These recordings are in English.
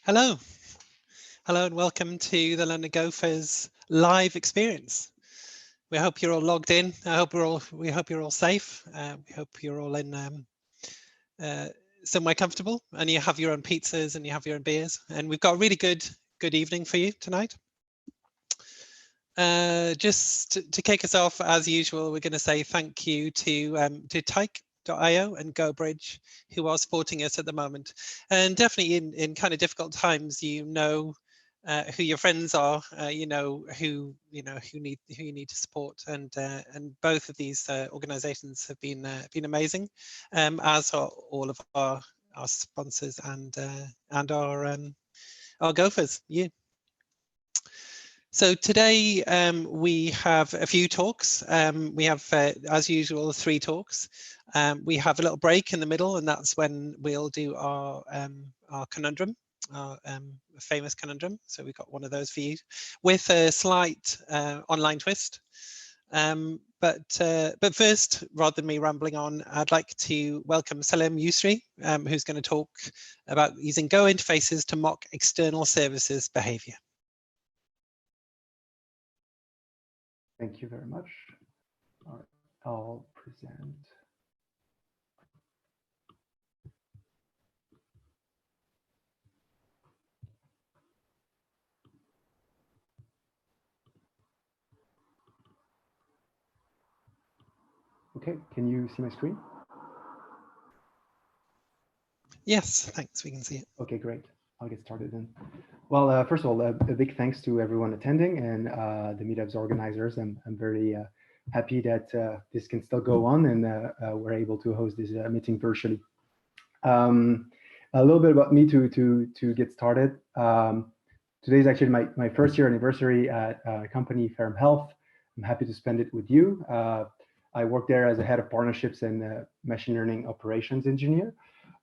Hello, hello, and welcome to the London Gophers live experience. We hope you're all logged in. We hope you're all safe. We hope you're all in uh, somewhere comfortable, and you have your own pizzas and you have your own beers. And we've got a really good evening for you tonight. Just to kick us off, as usual, we're going to say thank you to Tyke.io and GoBridge, who are supporting us at the moment. And definitely in kind of difficult times, who your friends are, who you need to support, and both of these organisations have been amazing, as are all of our sponsors and our Gophers. You. So today we have a few talks. We have, as usual, 3 talks. We have a little break in the middle, and that's when we'll do our conundrum, our famous conundrum. So we've got one of those for you, with a slight online twist. But first, rather than me rambling on, I'd like to welcome Salim Yusri, who's going to talk about using Go interfaces to mock external services behavior. Thank you very much. All right, I'll present. Okay, can you see my screen? Yes, thanks, we can see it. Okay, great. I'll get started then. Well, first of all, a big thanks to everyone attending and the meetup's organizers. I'm very happy that this can still go on and we're able to host this meeting virtually. A little bit about me to get started. Today is actually my first year anniversary at company Ferrum Health. I'm happy to spend it with you. I work there as a head of partnerships and machine learning operations engineer.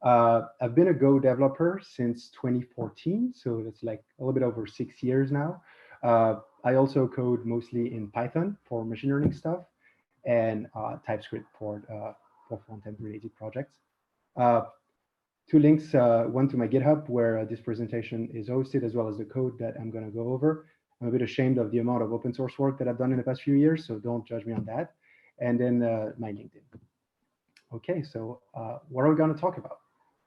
I've been a Go developer since 2014, so that's like a little bit over 6 years now. I also code mostly in Python for machine learning stuff and TypeScript for front-end related projects. 2 links, one to my GitHub where this presentation is hosted, as well as the code that I'm going to go over. I'm a bit ashamed of the amount of open source work that I've done in the past few years, so don't judge me on that. And then my LinkedIn. Okay, so what are we going to talk about?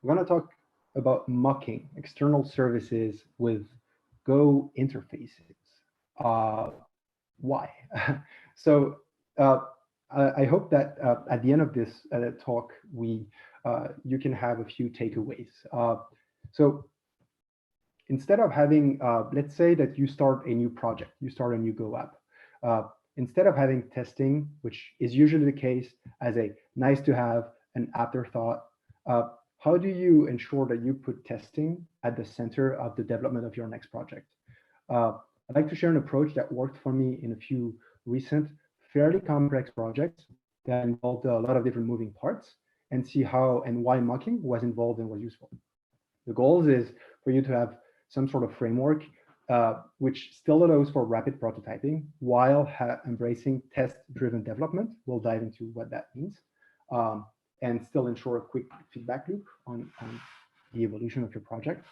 We're going to talk about mocking external services with Go interfaces. Why? So I hope that at the end of this talk, you can have a few takeaways. So instead of having, let's say that you start a new project, you start a new Go app. Instead of having testing, which is usually the case as a nice to have, an afterthought, how do you ensure that you put testing at the center of the development of your next project? I'd like to share an approach that worked for me in a few recent, fairly complex projects that involved a lot of different moving parts, and see how and why mocking was involved and was useful. The goal is for you to have some sort of framework which still allows for rapid prototyping while embracing test-driven development. We'll dive into what that means. And still ensure a quick feedback loop on the evolution of your project.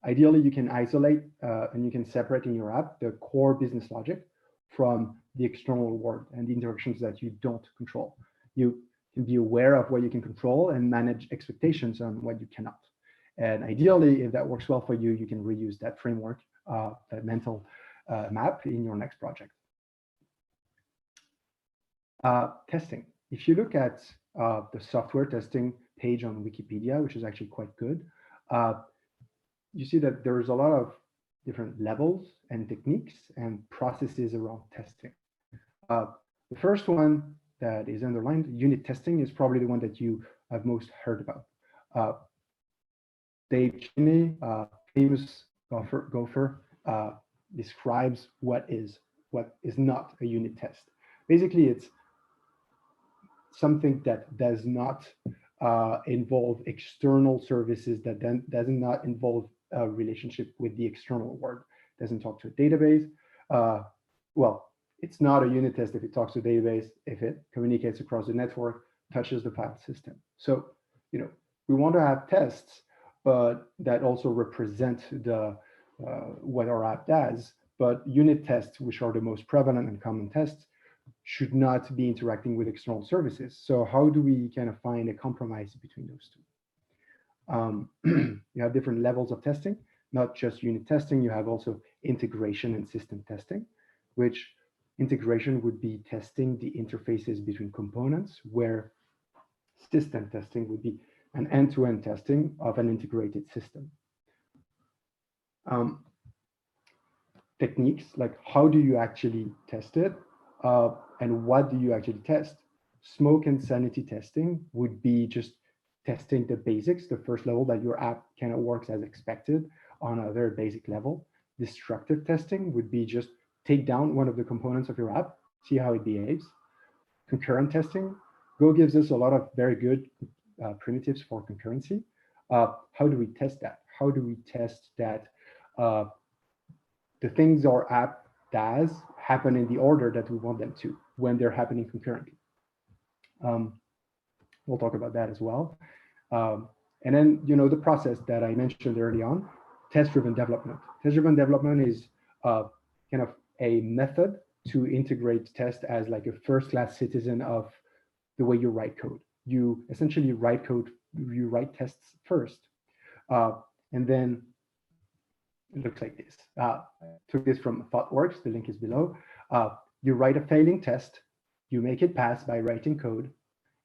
Ideally, you can isolate and you can separate in your app the core business logic from the external world and the interactions that you don't control. You can be aware of what you can control and manage expectations on what you cannot. And ideally, if that works well for you, you can reuse that framework, that mental map in your next project. Testing. If you look at the software testing page on Wikipedia, which is actually quite good, you see that there's a lot of different levels and techniques and processes around testing. The first one that is underlined, unit testing, is probably the one that you have most heard about. Dave Cheney, famous Gopher, describes what is not a unit test. Basically, it's something that does not involve external services, that then does not involve a relationship with the external world, doesn't talk to a database. Well, it's not a unit test if it talks to a database, if it communicates across the network, touches the file system. So, we want to have tests but that also represent the what our app does. But unit tests, which are the most prevalent and common tests, should not be interacting with external services. So how do we kind of find a compromise between those two? You have different levels of testing, not just unit testing. You have also integration and system testing, which integration would be testing the interfaces between components, where system testing would be an end-to-end testing of an integrated system. Techniques like how do you actually test it, and what do you actually test? Smoke and sanity testing would be just testing the basics, the first level, that your app kind of works as expected on a very basic level. Destructive testing would be just take down one of the components of your app, see how it behaves. Concurrent testing, Go gives us a lot of very good primitives for concurrency. How do we test that? How do we test that the things our app does happen in the order that we want them to when they're happening concurrently? We'll talk about that as well. And then, the process that I mentioned early on, test-driven development. Test-driven development is kind of a method to integrate test as like a first-class citizen of the way you write code. You essentially write code, you write tests first, and then it looks like this. I took this from ThoughtWorks, the link is below. You write a failing test, you make it pass by writing code,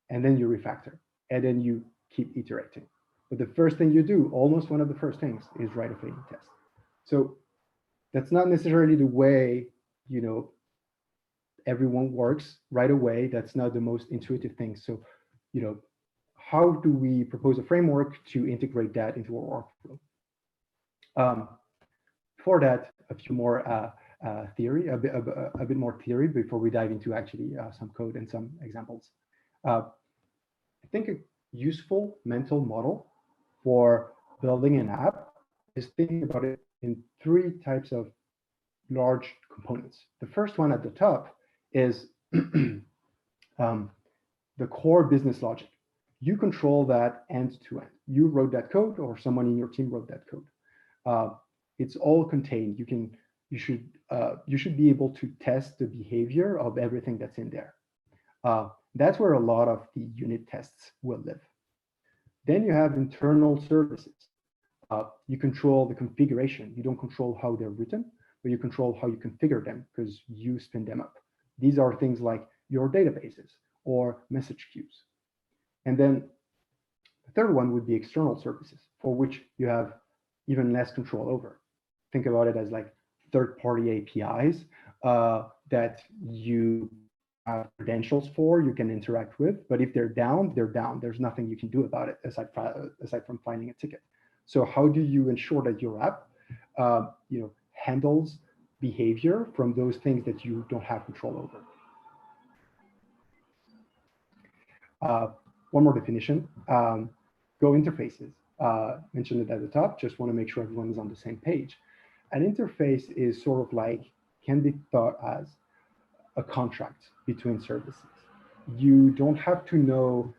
and then you refactor, and then you keep iterating. But the first thing you do, almost one of the first things, is write a failing test. So that's not necessarily the way, everyone works right away. That's not the most intuitive thing. So, how do we propose a framework to integrate that into our workflow? For that, a few more theory, a bit more theory before we dive into actually some code and some examples. I think a useful mental model for building an app is thinking about it in three types of large components. The first one at the top is the core business logic. You control that end to end. You wrote that code, or someone in your team wrote that code. It's all contained. You should be able to test the behavior of everything that's in there. That's where a lot of the unit tests will live. Then you have internal services. You control the configuration. You don't control how they're written, but you control how you configure them because you spin them up. These are things like your databases or message queues. And then the third one would be external services, for which you have even less control over. Think about it as like third-party APIs that you have credentials for, you can interact with, but if they're down, they're down. There's nothing you can do about it aside from finding a ticket. So how do you ensure that your app handles behavior from those things that you don't have control over? One more definition, Go interfaces. Mentioned it at the top, just want to make sure everyone is on the same page. An interface is sort of like, can be thought as a contract between services. You don't have to know,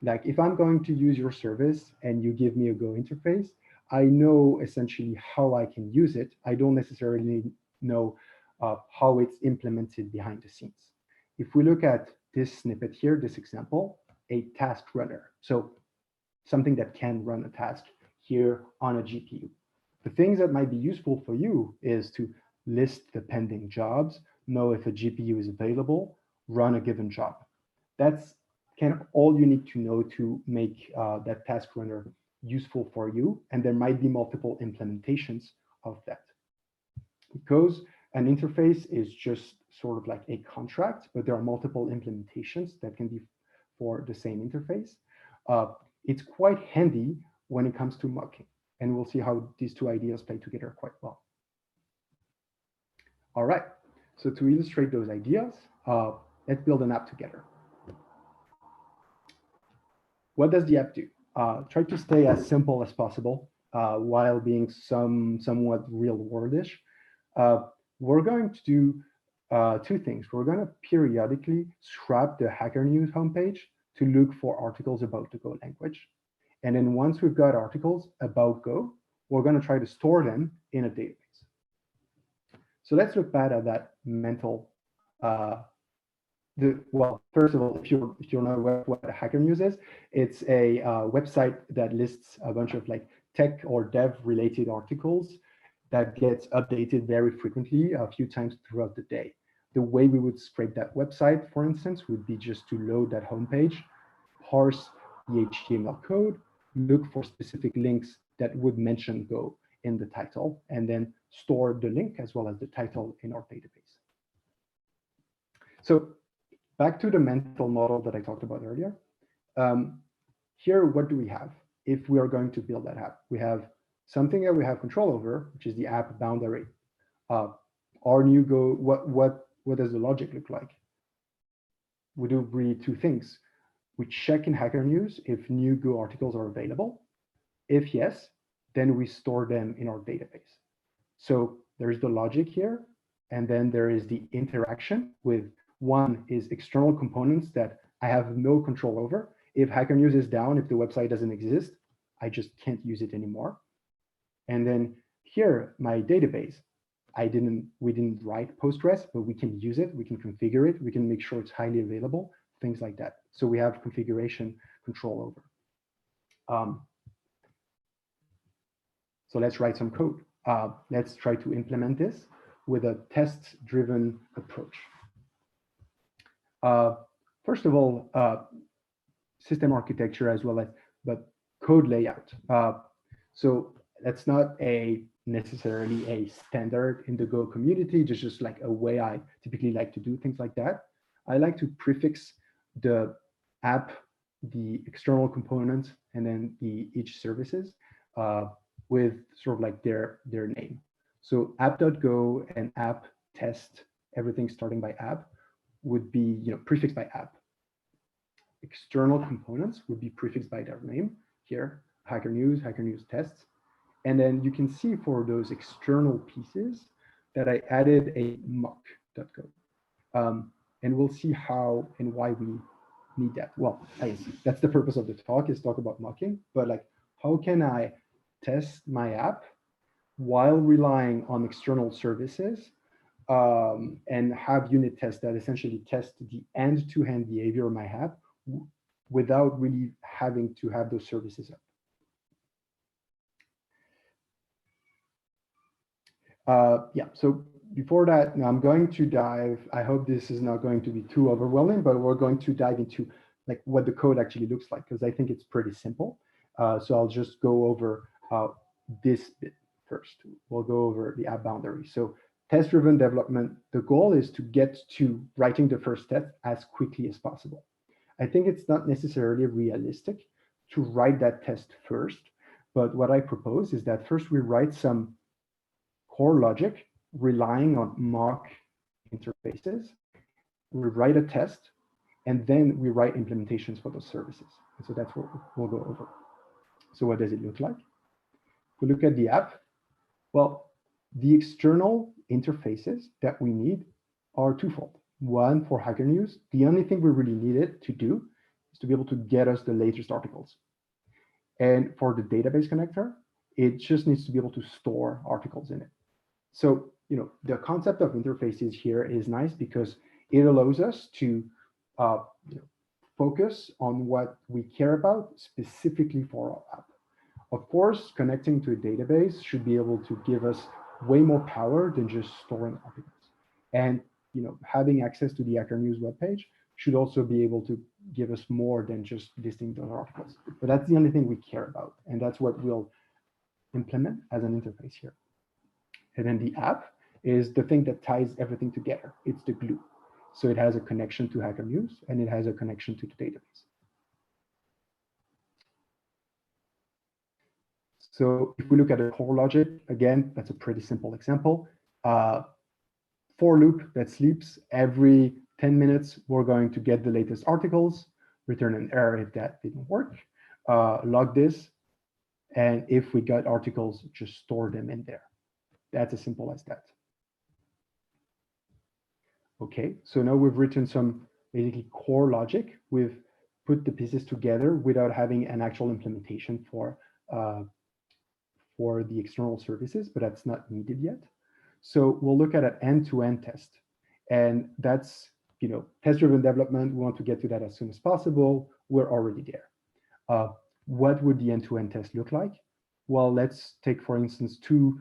like if I'm going to use your service and you give me a Go interface, I know essentially how I can use it. I don't necessarily know how it's implemented behind the scenes. If we look at this snippet here, this example, a task runner. So something that can run a task here on a GPU. The things that might be useful for you is to list the pending jobs, know if a GPU is available, run a given job. That's kind of all you need to know to make that task runner useful for you. And there might be multiple implementations of that. Because an interface is just sort of like a contract, but there are multiple implementations that can be for the same interface. It's quite handy when it comes to mocking. And we'll see how these two ideas play together quite well. All right, so to illustrate those ideas, let's build an app together. What does the app do? Try to stay as simple as possible while being somewhat real-worldish. We're going to do two things. We're going to periodically scrap the Hacker News homepage to look for articles about the Go language. And then once we've got articles about Go, we're going to try to store them in a database. So let's look back at that mental. Well, first of all, if you're not aware of what Hacker News is, it's a website that lists a bunch of like tech or dev related articles that gets updated very frequently, a few times throughout the day. The way we would scrape that website, for instance, would be just to load that homepage, parse the HTML code, look for specific links that would mention Go in the title, and then store the link as well as the title in our database. So back to the mental model that I talked about earlier. Here, what do we have? If we are going to build that app, we have something that we have control over, which is the app boundary. Our new Go, what does the logic look like? We do really two things. We check in Hacker News if new Go articles are available. If yes, then we store them in our database. So there's the logic here, and then there is the interaction with one is external components that I have no control over. If Hacker News is down, if the website doesn't exist, I just can't use it anymore. And then here, my database, we didn't write Postgres, but we can use it, we can configure it, we can make sure it's highly available, things like that. So we have configuration control over. So let's write some code. Let's try to implement this with a test-driven approach. First of all, system architecture as well as, but code layout. So that's not necessarily a standard in the Go community, just like a way I typically like to do things like that. I like to prefix the app, the external components, and then each services with sort of like their name. So app.go and app test, everything starting by app would be prefixed by app. External components would be prefixed by their name. Here, Hacker News tests. And then you can see for those external pieces that I added a mock.go. And we'll see how and why we need that. Well, I guess that's the purpose of the talk, is talk about mocking, but like, how can I test my app while relying on external services and have unit tests that essentially test the end-to-end behavior of my app without really having to have those services up. Yeah, so before that, I'm going to dive, I hope this is not going to be too overwhelming, but we're going to dive into like what the code actually looks like, because I think it's pretty simple. So I'll just go over this bit first. We'll go over the app boundary. So test-driven development, the goal is to get to writing the first test as quickly as possible. I think it's not necessarily realistic to write that test first, but what I propose is that first we write some core logic relying on mock interfaces. We write a test, and then we write implementations for those services. And so that's what we'll go over. So what does it look like? If we look at the app, well, the external interfaces that we need are twofold. One, for Hacker News, the only thing we really needed to do is to be able to get us the latest articles. And for the database connector, it just needs to be able to store articles in it. So, the concept of interfaces here is nice because it allows us to focus on what we care about specifically for our app. Of course, connecting to a database should be able to give us way more power than just storing articles. And having access to the Hacker News webpage should also be able to give us more than just listing those articles. But that's the only thing we care about. And that's what we'll implement as an interface here. And then the app is the thing that ties everything together. It's the glue. So it has a connection to Hacker News and it has a connection to the database. So if we look at the core logic, again, that's a pretty simple example. For loop that sleeps every 10 minutes, we're going to get the latest articles, return an error if that didn't work, log this, and if we got articles, just store them in there. That's as simple as that. Okay, so now we've written some basically core logic with put the pieces together without having an actual implementation for the external services, but that's not needed yet. So we'll look at an end-to-end test. And that's, test-driven development. We want to get to that as soon as possible. We're already there. What would the end-to-end test look like? Well, let's take, for instance, two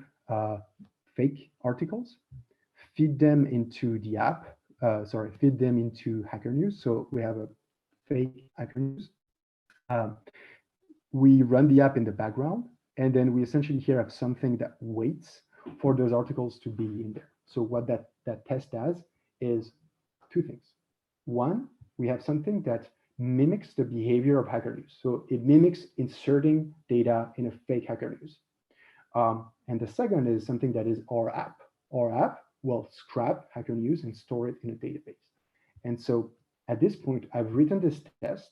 fake articles, feed them into the app, feed them into Hacker News. So we have a fake Hacker News. We run the app in the background, and then we essentially here have something that waits for those articles to be in there. So what that test does is two things. One, we have something that mimics the behavior of Hacker News. So it mimics inserting data in a fake Hacker News. And the second is something that is our app. Our app will scrap Hacker News and store it in a database. And so at this point, I've written this test.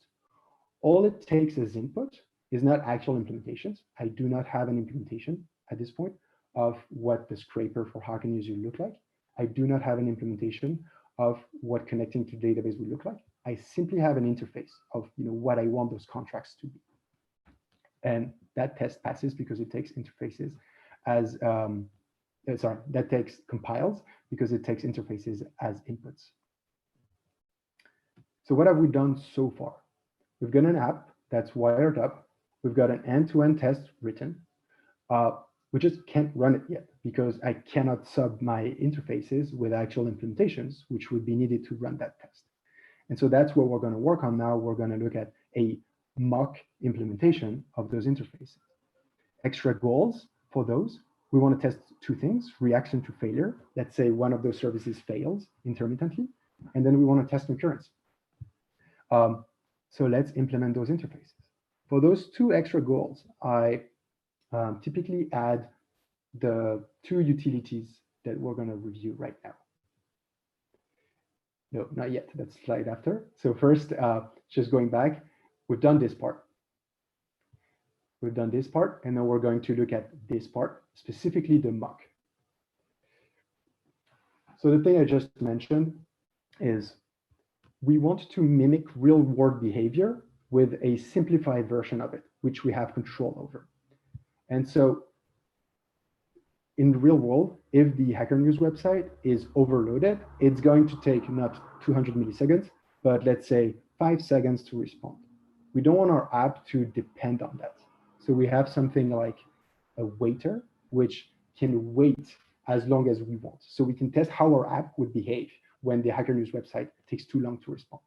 All it takes as input is not actual implementations. I do not have an implementation at this point of what the scraper for Hacker News would look like. I do not have an implementation of what connecting to database would look like. I simply have an interface of what I want those contracts to be. And that test passes because it takes interfaces as, that takes compiles because it takes interfaces as inputs. So what have we done so far? We've got an app that's wired up. We've got an end-to-end test written. We just can't run it yet because I cannot sub my interfaces with actual implementations, which would be needed to run that test. And so that's what we're going to work on now. We're going to look at a mock implementation of those interfaces. Extra goals for those. We want to test two things: reaction to failure. Let's say one of those services fails intermittently, and then we want to test concurrency. So let's implement those interfaces. For those two extra goals, I typically add the two utilities that we're going to review right now. No, not yet. That's slide after. So first, just going back, we've done this part. We've done this part, and now we're going to look at this part, specifically the mock. So the thing I just mentioned is we want to mimic real-world behavior with a simplified version of it, which we have control over. And so in the real world, if the Hacker News website is overloaded, it's going to take not 200 milliseconds, but let's say 5 seconds to respond. We don't want our app to depend on that. So we have something like a waiter, which can wait as long as we want. So we can test how our app would behave when the Hacker News website takes too long to respond.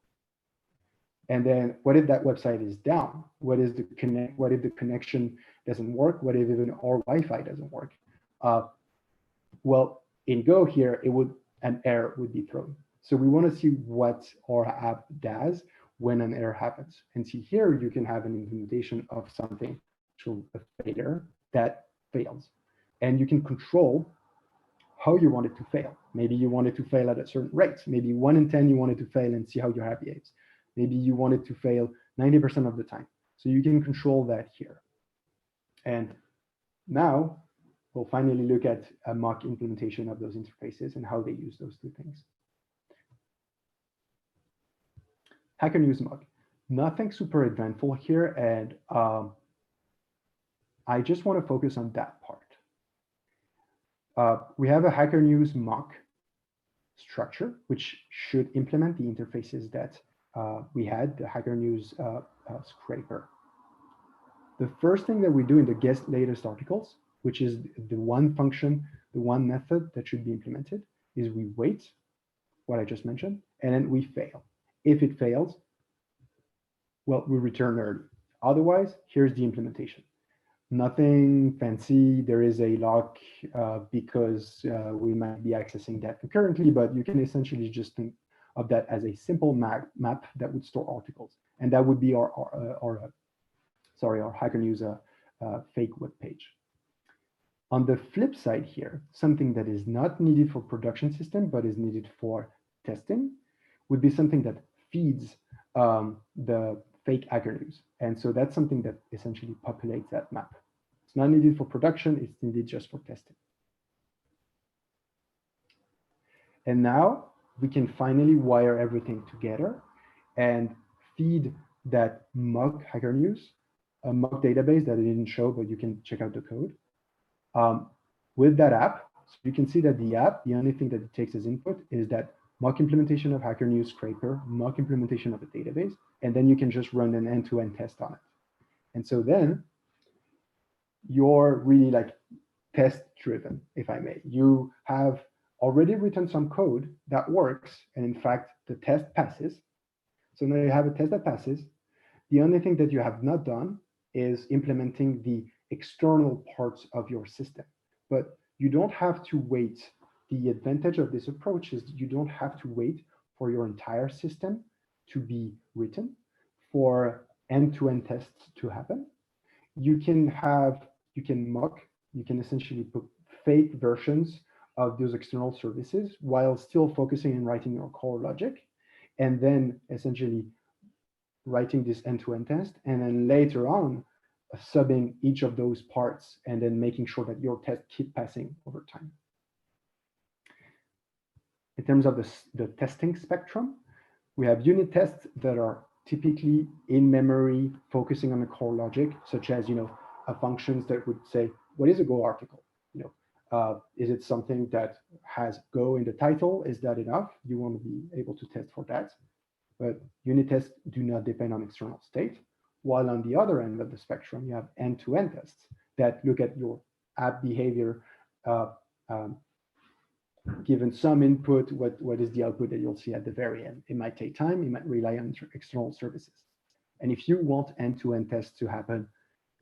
And then what if that website is down? What if the connection doesn't work? What if even our Wi-Fi doesn't work? Well, in Go here, an error would be thrown. So we want to see what our app does when an error happens. And see here, you can have an implementation of something, a failure that fails. And you can control how you want it to fail. Maybe you want it to fail at a certain rate. Maybe 1 in 10, you want it to fail and see how your app behaves. Maybe you want it to fail 90% of the time. So you can control that here. And now we'll finally look at a mock implementation of those interfaces and how they use those two things. Hacker News mock. Nothing super eventful here, and I just want to focus on that part. We have a Hacker News mock structure, which should implement the interfaces that we had, the Hacker News scraper. The first thing that we do in the guest latest articles, which is the one function, the one method that should be implemented, is we wait, what I just mentioned, and then we fail. If it fails, well, we return early. Otherwise, here's the implementation. Nothing fancy. There is a lock because we might be accessing that concurrently, but you can essentially just think of that as a simple map that would store articles. And that would be our Hacker News fake web page. On the flip side here, something that is not needed for production system, but is needed for testing, would be something that feeds the fake Hacker News. And so that's something that essentially populates that map. It's not needed for production, it's needed just for testing. And now we can finally wire everything together and feed that mock Hacker News, a mock database that I didn't show, but you can check out the code. With that app, so you can see that the app, the only thing that it takes as input is that mock implementation of Hacker News scraper, mock implementation of a database, and then you can just run an end-to-end test on it. And so then you're really like test driven, if I may. You have already written some code that works, and in fact, the test passes. So now you have a test that passes. The only thing that you have not done is implementing the external parts of your system. But you don't have to wait. The advantage of this approach is you don't have to wait for your entire system to be written, for end-to-end tests to happen. You can mock, you can essentially put fake versions of those external services while still focusing on writing your core logic, and then essentially writing this end-to-end test, and then later on subbing each of those parts and then making sure that your tests keep passing over time. In terms of the testing spectrum, we have unit tests that are typically in memory, focusing on the core logic, such as functions that would say, what is a Go article? Is it something that has Go in the title? Is that enough? You want to be able to test for that. But unit tests do not depend on external state. While on the other end of the spectrum, you have end-to-end tests that look at your app behavior, given some input, what is the output that you'll see at the very end. It might take time, it might rely on external services. And if you want end-to-end tests to happen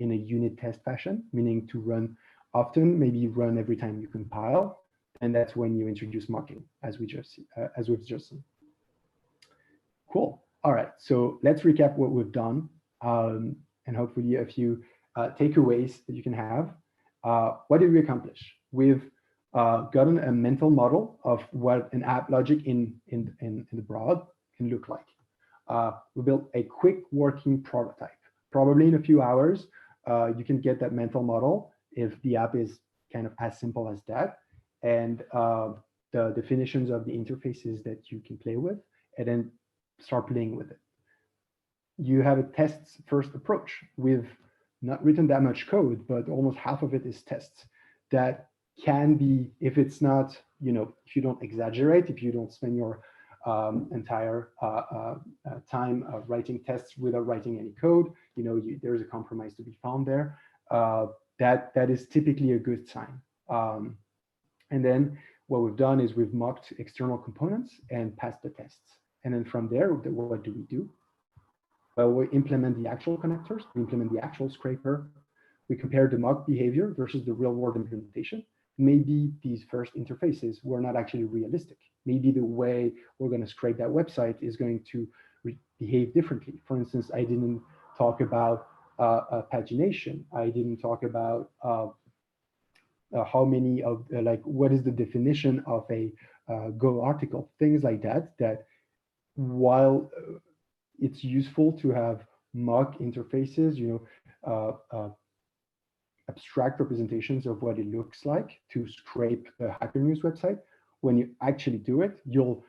in a unit test fashion, meaning to run often, maybe run every time you compile, and that's when you introduce mocking, as we've just seen. Cool. All right, so let's recap what we've done, and hopefully a few takeaways that you can have. What did we accomplish? We've gotten a mental model of what an app logic in the broad can look like. We built a quick working prototype. Probably in a few hours, you can get that mental model if the app is kind of as simple as that, and the definitions of the interfaces that you can play with, and then start playing with it. You have a tests first approach. We've not written that much code, but almost half of it is tests that can be, if it's not, if you don't exaggerate, if you don't spend your entire time writing tests without writing any code, there's a compromise to be found there. That is typically a good sign. And then what we've done is we've mocked external components and passed the tests. And then from there, what do we do? Well, we implement the actual connectors, we implement the actual scraper, we compare the mock behavior versus the real world implementation. Maybe these first interfaces were not actually realistic. Maybe the way we're going to scrape that website is going to behave differently. For instance, I didn't talk about pagination. I didn't talk about how many of, what is the definition of a Go article, things like that, that while it's useful to have mock interfaces, abstract representations of what it looks like to scrape a Hacker News website, when you actually do it, you'll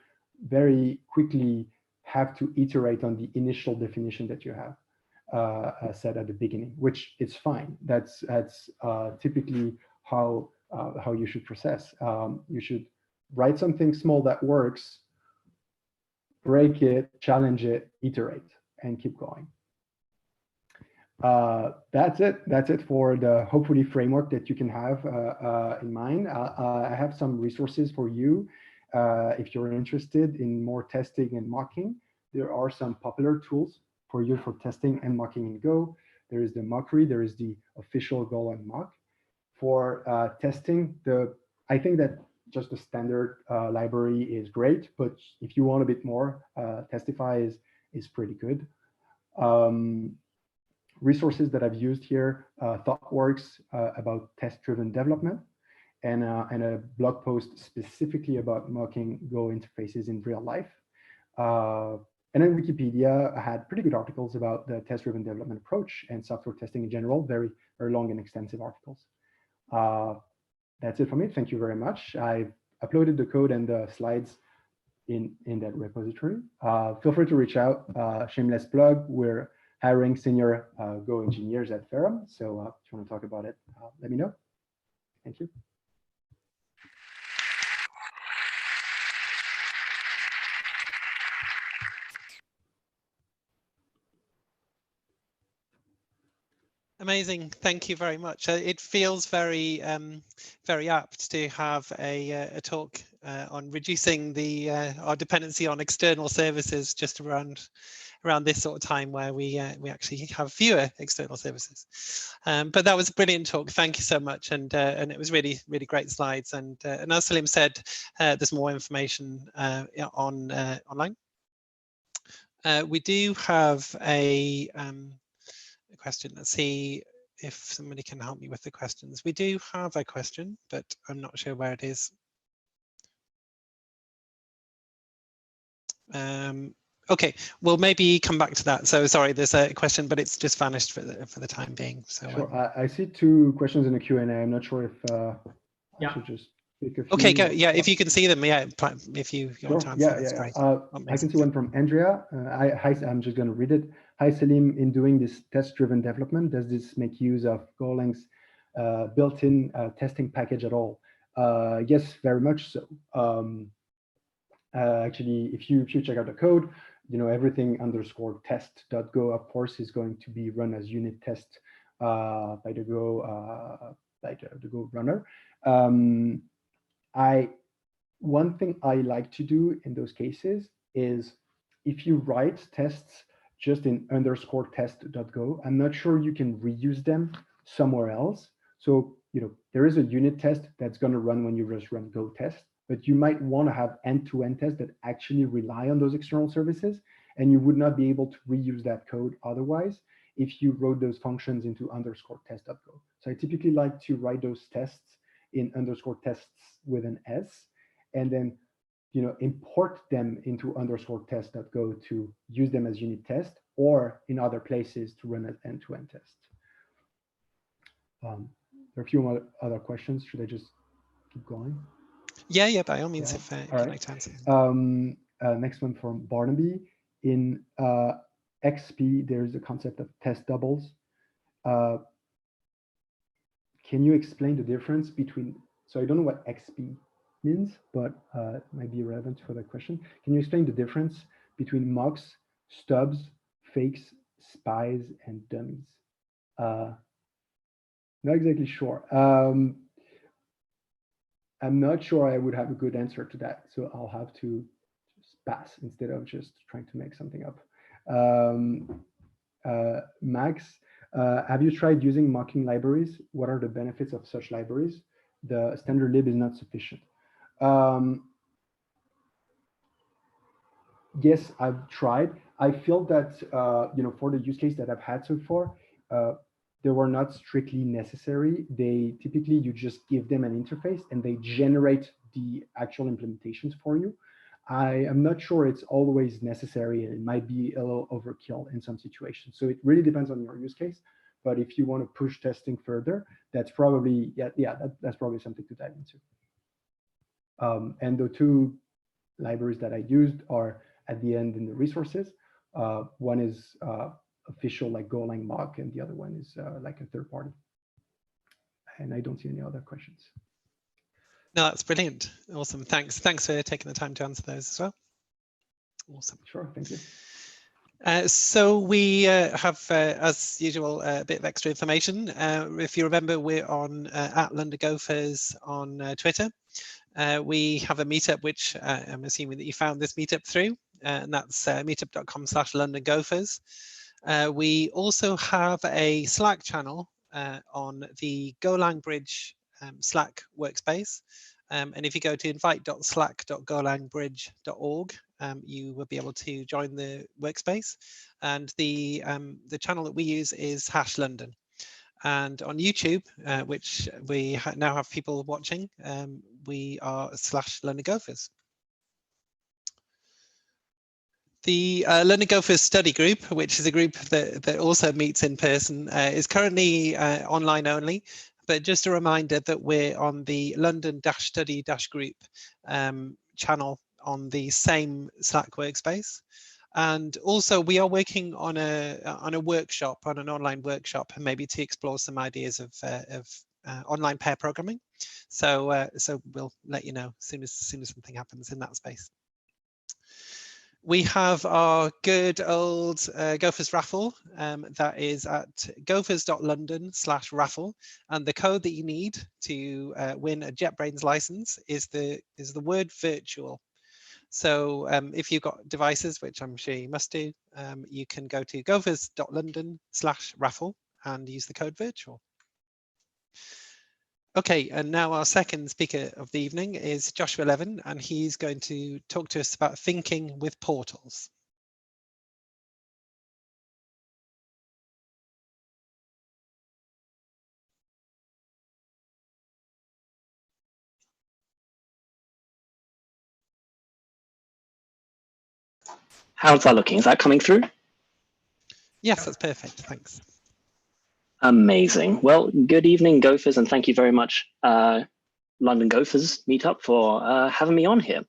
very quickly have to iterate on the initial definition that you have set at the beginning, which is fine. That's typically how you should process. You should write something small that works, break it, challenge it, iterate, and keep going. That's it for the hopefully framework that you can have in mind. I have some resources for you if you're interested in more testing and mocking. There are some popular tools for you for testing and mocking in Go. There is the Mockery, there is the official Go and mock. For testing, I think that just the standard library is great, but if you want a bit more, Testify is pretty good. Resources that I've used here, ThoughtWorks about test-driven development, and a blog post specifically about mocking Go interfaces in real life. And then Wikipedia had pretty good articles about the test-driven development approach and software testing in general, very, very long and extensive articles. That's it for me. Thank you very much. I've uploaded the code and the slides in that repository. Feel free to reach out. Shameless plug. We're hiring senior Go engineers at Ferrum. So if you want to talk about it, let me know. Thank you. Amazing, thank you very much. It feels very, very apt to have a talk on reducing our dependency on external services just around this sort of time where we actually have fewer external services. But that was a brilliant talk. Thank you so much, and it was really great slides. And as Salim said, there's more information online. We do have a question. Let's see if somebody can help me with the questions. We do have a question, but I'm not sure where it is. Okay, we'll maybe come back to that. So sorry, there's a question, but it's just vanished for the time being. So sure. I see 2 questions in the Q&A. I'm not sure if yeah. I should just pick a few. Okay, go. Yeah, if you can see them, yeah. If you sure. want to answer, that's great. I can see one from Andrea. Hi, I'm just going to read it. Hi, Salim. In doing this test-driven development, does this make use of Golang's built-in testing package at all? Yes, very much so. Actually, if you check out the code, everything _test.go, of course, is going to be run as unit test by the Go the Go runner. One thing I like to do in those cases is if you write tests just in _test.go, I'm not sure you can reuse them somewhere else. So, there is a unit test that's going to run when you just run Go test, but you might want to have end-to-end tests that actually rely on those external services, and you would not be able to reuse that code otherwise if you wrote those functions into _test.go. So I typically like to write those tests in _tests with an S, and then import them into _test.go to use them as unit test, or in other places to run as end-to-end test. There are a few other questions. Should I just keep going? Yeah, by all means, if all right. like to answer. Next one from Barnaby. In XP, there's a concept of test doubles. Can you explain the difference between, so I don't know what XP means, but it might be relevant for the question. Can you explain the difference between mocks, stubs, fakes, spies, and dummies? Not exactly sure. I'm not sure I would have a good answer to that, so I'll have to just pass instead of just trying to make something up. Max, have you tried using mocking libraries? What are the benefits of such libraries? The standard lib is not sufficient. Yes, I've tried. I feel that for the use case that I've had so far, they were not strictly necessary. They typically, you just give them an interface and they generate the actual implementations for you. I am not sure it's always necessary, and it might be a little overkill in some situations. So it really depends on your use case. But if you want to push testing further, that's probably that's probably something to dive into. And the 2 libraries that I used are at the end in the resources. One is official, like Golang mock, and the other one is like a third party. And I don't see any other questions. No, that's brilliant. Awesome. Thanks for taking the time to answer those as well. Awesome. Sure, thank you. So we have, as usual, a bit of extra information. If you remember, we're on at London Gophers on Twitter. We have a meetup, which I'm assuming that you found this meetup through, and that's meetup.com/London Gophers. We also have a Slack channel on the Golang Bridge Slack workspace. And if you go to invite.slack.golangbridge.org, you will be able to join the workspace. And the channel that we use is #London. And on YouTube, which we now have people watching, we are /London Gophers. The London Gophers study group, which is a group that also meets in person, is currently online only. But just a reminder that we're on the London-study-group channel on the same Slack workspace. And also we are working on a workshop, on an online workshop, and maybe to explore some ideas of online pair programming. So so we'll let you know as soon as something happens in that space. We have our good old Gophers raffle that is at gophers.london/raffle, and the code that you need to win a JetBrains license is the word virtual. So if you've got devices, which I'm sure you must do, you can go to gophers.london/raffle and use the code virtual. Okay, and now our second speaker of the evening is Joshua Levin, and he's going to talk to us about thinking with portals. How's that looking? Is that coming through? Yes, that's perfect. Thanks. Amazing. Well, good evening, Gophers, and thank you very much, London Gophers Meetup, for having me on here.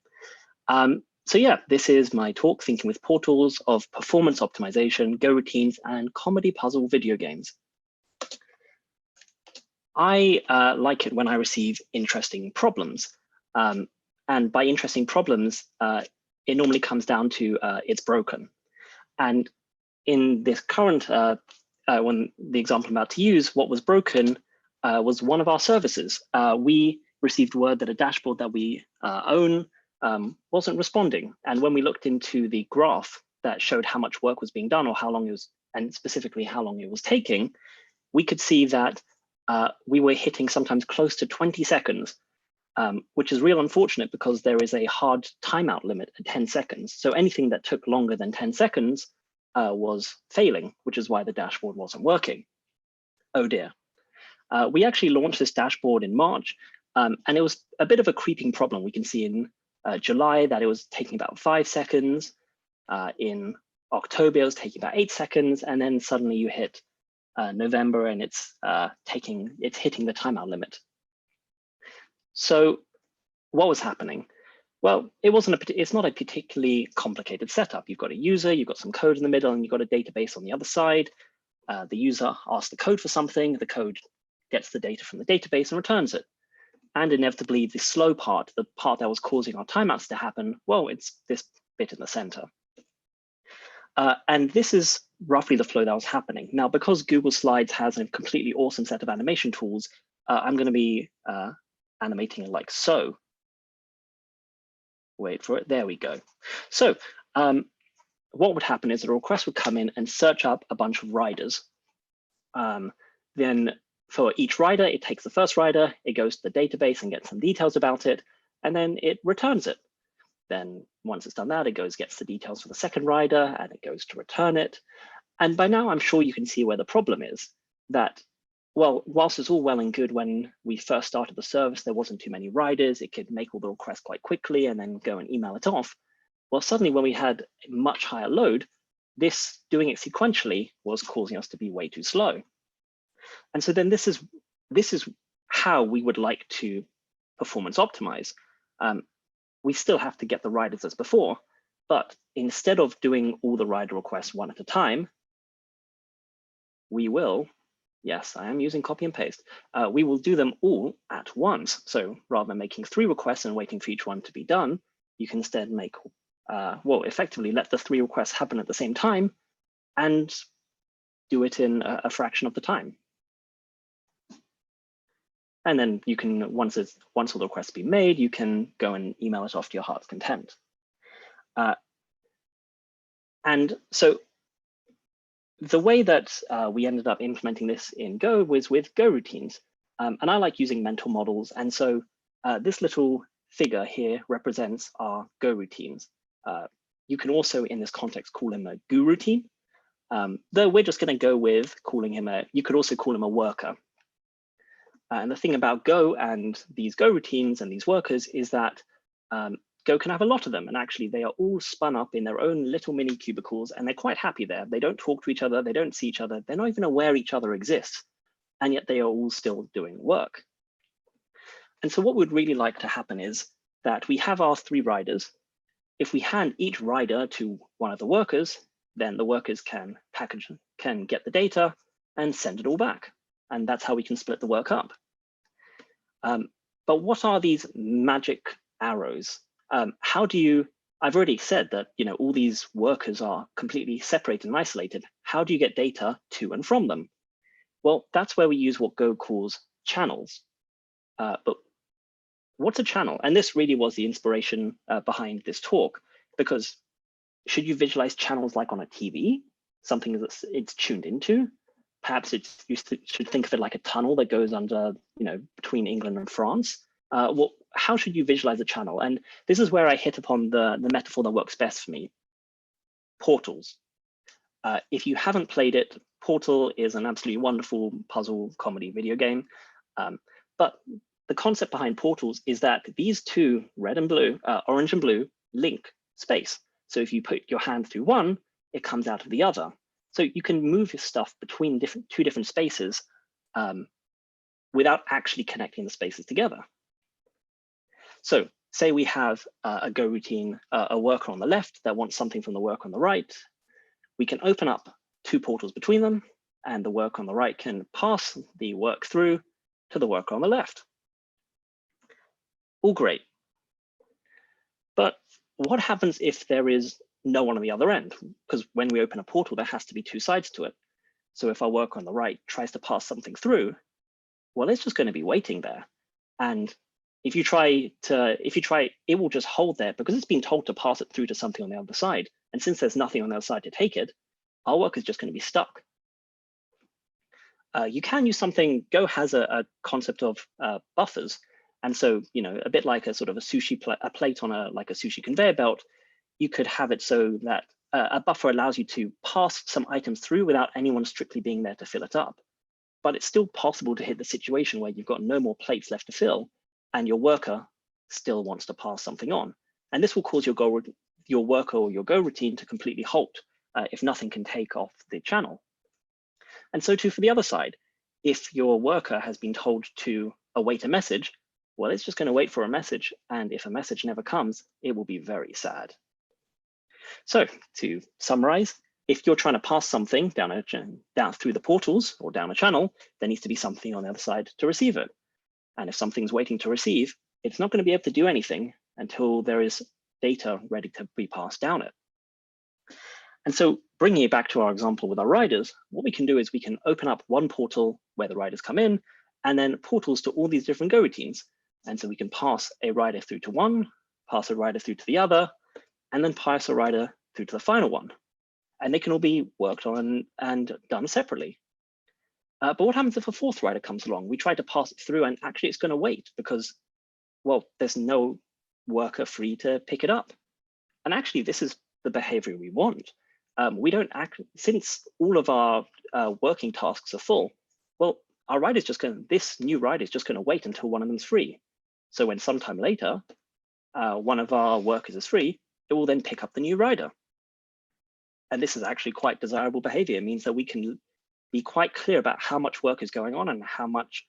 So yeah, this is my talk, Thinking with Portals, of performance optimization, Go routines, and comedy puzzle video games. I like it when I receive interesting problems. And by interesting problems, it normally comes down to it's broken. And in this current, when the example I'm about to use, what was broken was one of our services. We received word that a dashboard that we own wasn't responding. And when we looked into the graph that showed how much work was being done or how long it was, and specifically how long it was taking, we could see that we were hitting sometimes close to 20 seconds, which is real unfortunate because there is a hard timeout limit at 10 seconds. So anything that took longer than 10 seconds was failing, which is why the dashboard wasn't working. Oh dear. We actually launched this dashboard in March, and it was a bit of a creeping problem. We can see in July that it was taking about 5 seconds. In October, it was taking about 8 seconds, and then suddenly you hit November and it's hitting the timeout limit. So what was happening? Well, it's not a particularly complicated setup. You've got a user, you've got some code in the middle, and you've got a database on the other side. The user asks the code for something, the code gets the data from the database and returns it. And inevitably, the slow part, the part that was causing our timeouts to happen, well, it's this bit in the center. And this is roughly the flow that was happening. Now, because Google Slides has a completely awesome set of animation tools, I'm going to be animating it like so. Wait for it. There we go. So what would happen is a request would come in and search up a bunch of riders. Then for each rider, it takes the first rider, it goes to the database and gets some details about it, and then it returns it. Then once it's done that, it gets the details for the second rider, and it goes to return it. And by now, I'm sure you can see where the problem is. That, well, whilst it's all well and good when we first started the service, there wasn't too many riders, it could make all the requests quite quickly and then go and email it off. Well, suddenly when we had a much higher load, this doing it sequentially was causing us to be way too slow. And so then this is how we would like to performance optimize. We still have to get the riders as before, but instead of doing all the rider requests one at a time, we will, yes, I am using copy and paste, we will do them all at once. So rather than making 3 requests and waiting for each one to be done, you can instead make, well, effectively let the 3 requests happen at the same time and do it in a fraction of the time. And then you can, once all the requests have been made, you can go and email it off to your heart's content. And so the way that we ended up implementing this in Go was with Go routines. And I like using mental models. And so this little figure here represents our Go routines. You can also, in this context, call him a Go routine. Though we're just going to go with calling him you could also call him a worker. And the thing about Go and these Go routines and these workers is that Go can have a lot of them. And actually, they are all spun up in their own little mini cubicles, and they're quite happy there. They don't talk to each other. They don't see each other. They're not even aware each other exists. And yet they are all still doing work. And so what we'd really like to happen is that we have our 3 riders, if we hand each rider to one of the workers, then the workers can get the data and send it all back. And that's how we can split the work up. But what are these magic arrows? How do you, I've already said that, you know, all these workers are completely separated and isolated. How do you get data to and from them? Well, that's where we use what Go calls channels. But what's a channel? And this really was the inspiration behind this talk, because should you visualize channels like on a TV, something that it's tuned into? Perhaps you should think of it like a tunnel that goes under, you know, between England and France. Well, how should you visualize a channel? And this is where I hit upon the metaphor that works best for me: portals. If you haven't played it, Portal is an absolutely wonderful puzzle comedy video game. But the concept behind portals is that these two, red and blue, orange and blue, link space. So if you put your hand through one, it comes out of the other. So you can move your stuff between two different spaces without actually connecting the spaces together. So say we have a Go routine, a worker on the left that wants something from the worker on the right. We can open up two portals between them, and the worker on the right can pass the work through to the worker on the left. All great. But what happens if there is no one on the other end? Because when we open a portal, there has to be two sides to it. So if our worker on the right tries to pass something through, well, it's just going to be waiting there. And if you try, it will just hold there because it's been told to pass it through to something on the other side. And since there's nothing on the other side to take it, our work is just going to be stuck. You can use something. Go has a concept of buffers. And so, you know, a bit like a sort of a sushi plate on like a sushi conveyor belt, you could have it so that a buffer allows you to pass some items through without anyone strictly being there to fill it up. But it's still possible to hit the situation where you've got no more plates left to fill and your worker still wants to pass something on. And this will cause your worker or your Go routine to completely halt if nothing can take off the channel. And so too for the other side, if your worker has been told to await a message, well, it's just going to wait for a message. And if a message never comes, it will be very sad. So to summarize, if you're trying to pass something down through the portals or down a channel, there needs to be something on the other side to receive it. And if something's waiting to receive, it's not going to be able to do anything until there is data ready to be passed down it. And so bringing it back to our example with our riders, what we can do is we can open up one portal where the riders come in, and then portals to all these different Go routines. And so we can pass a rider through to one, pass a rider through to the other, and then pass a rider through to the final one. And they can all be worked on and done separately. But what happens if a fourth rider comes along? We try to pass it through and actually it's going to wait because, well, there's no worker free to pick it up. And actually, this is the behavior we want. We don't since all of our working tasks are full, well, our rider's just going to, this new rider is just going to wait until one of them's free. So when sometime later, one of our workers is free, it will then pick up the new rider. And this is actually quite desirable behavior. It means that we can be quite clear about how much work is going on and how much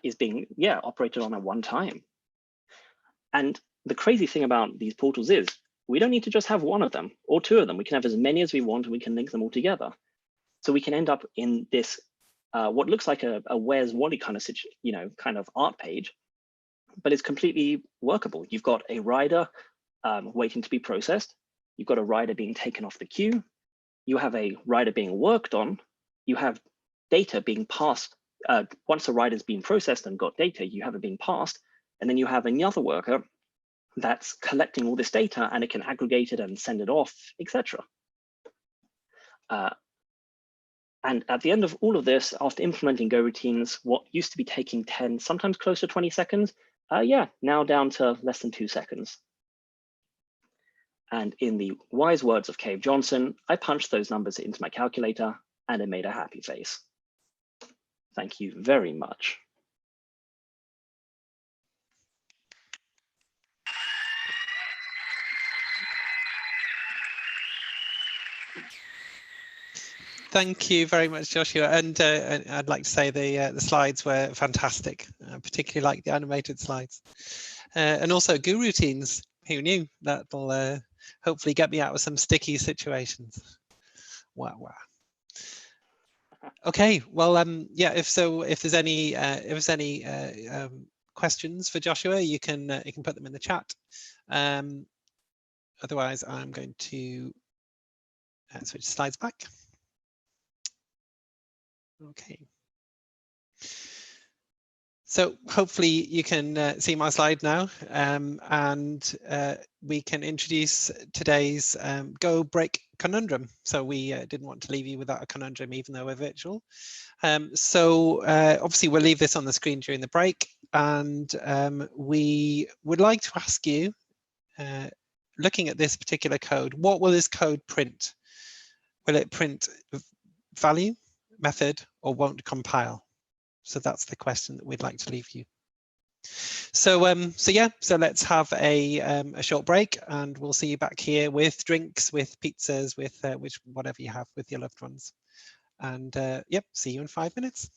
is being operated on at one time. And the crazy thing about these portals is we don't need to just have one of them or two of them. We can have as many as we want and we can link them all together. So we can end up in this what looks like a Where's Wally kind of art page, but it's completely workable. You've got a rider waiting to be processed. You've got a rider being taken off the queue. You have a rider being worked on. You have data being passed. Once a rider's been processed and got data, you have it being passed. And then you have another worker that's collecting all this data and it can aggregate it and send it off, etc. And at the end of all of this, after implementing Go routines, what used to be taking 10, sometimes close to 20 seconds, now down to less than 2 seconds. And in the wise words of Cave Johnson, I punched those numbers into my calculator and it made a happy face. Thank you very much. Thank you very much, Joshua. And I'd like to say the slides were fantastic, particularly like the animated slides. And also Go routines who knew? That'll hopefully get me out of some sticky situations. Wow, wow. Okay, well, yeah. If there's any questions for Joshua, you can put them in the chat. Otherwise, I'm going to switch slides back. Okay. So hopefully you can see my slide now, and we can introduce today's Go Break conundrum. So we didn't want to leave you without a conundrum, even though we're virtual. So obviously we'll leave this on the screen during the break, and we would like to ask you, looking at this particular code, what will this code print? Will it print value, method, or won't compile? So that's the question that we'd like to leave you. So yeah, so let's have a short break, and we'll see you back here with drinks, with pizzas, with whatever you have with your loved ones. And yep, see you in 5 minutes.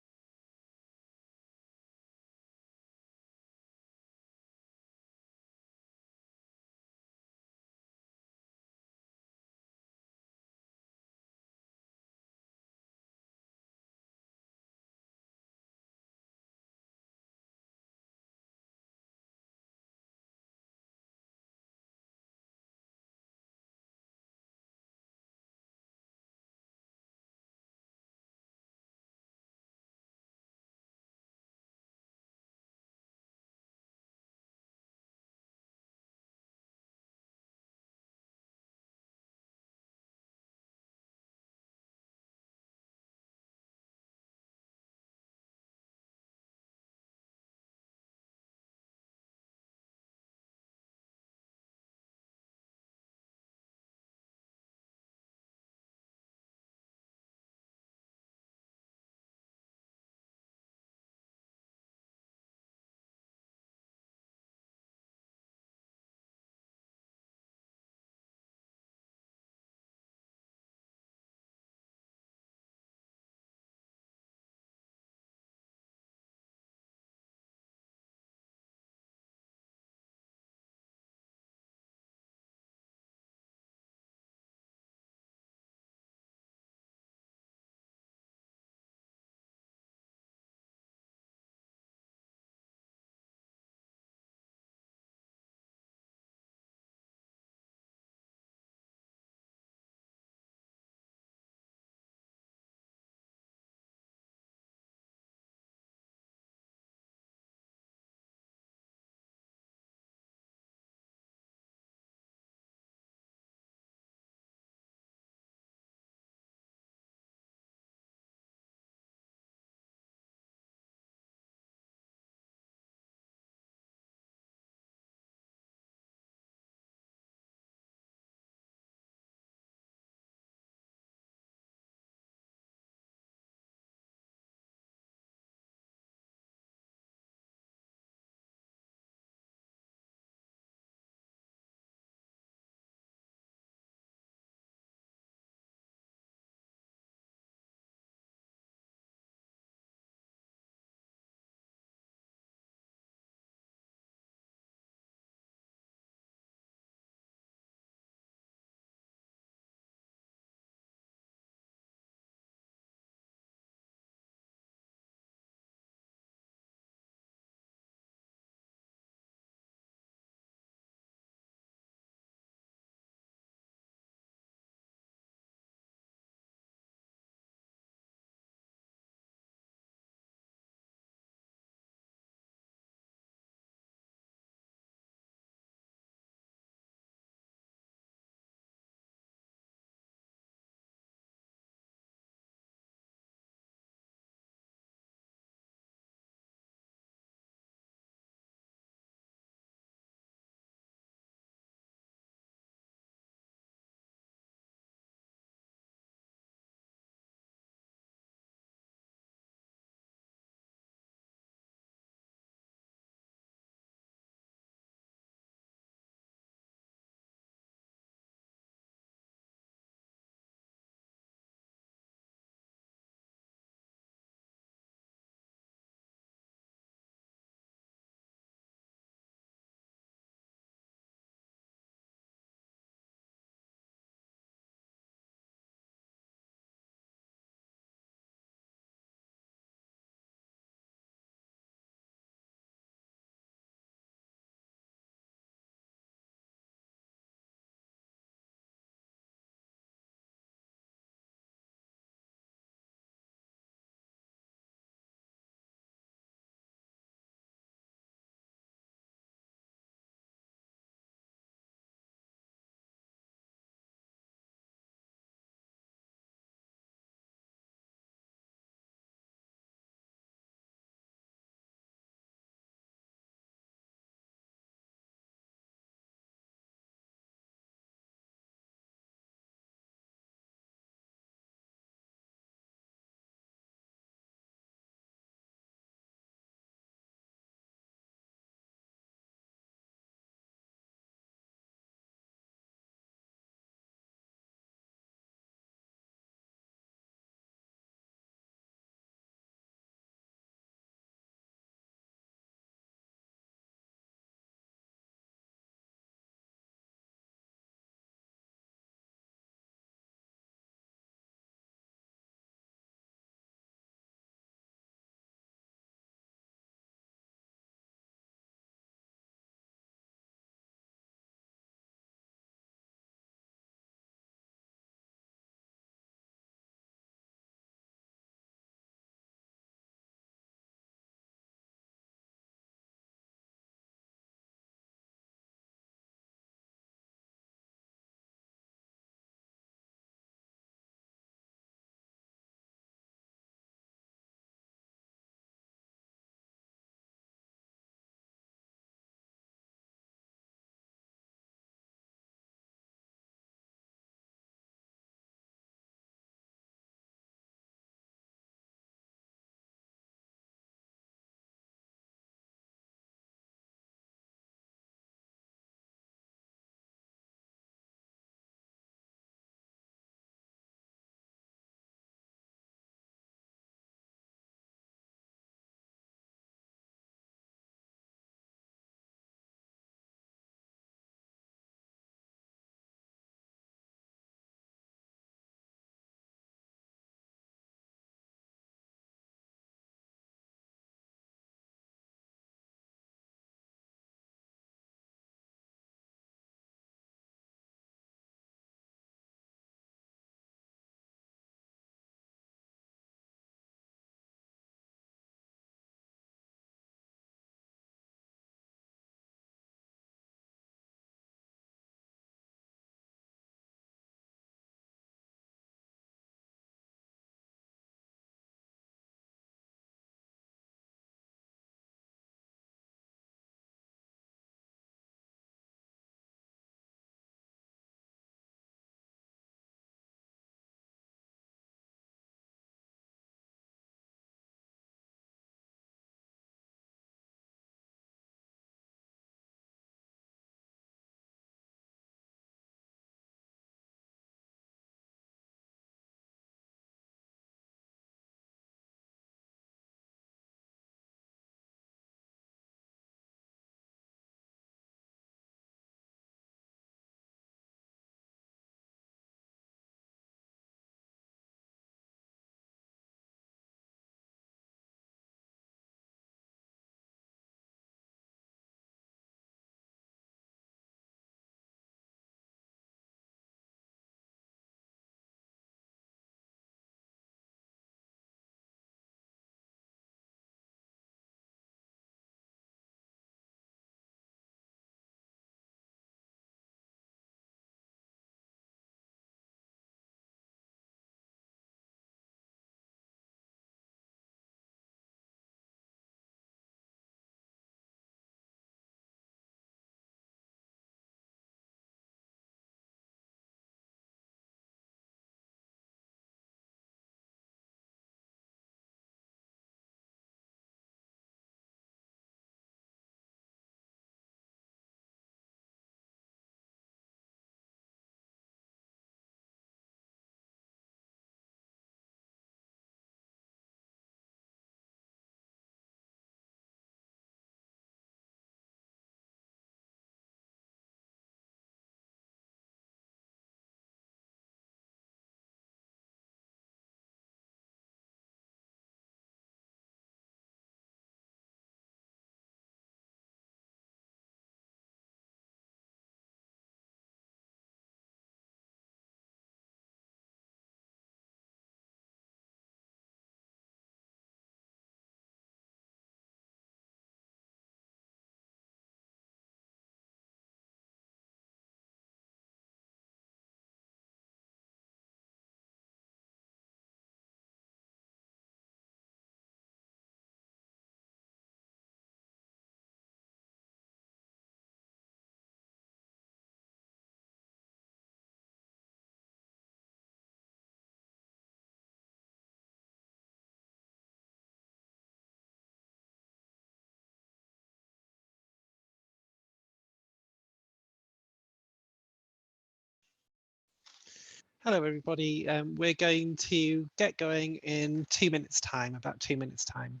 Hello, everybody. We're going to get going in 2 minutes time, about 2 minutes time.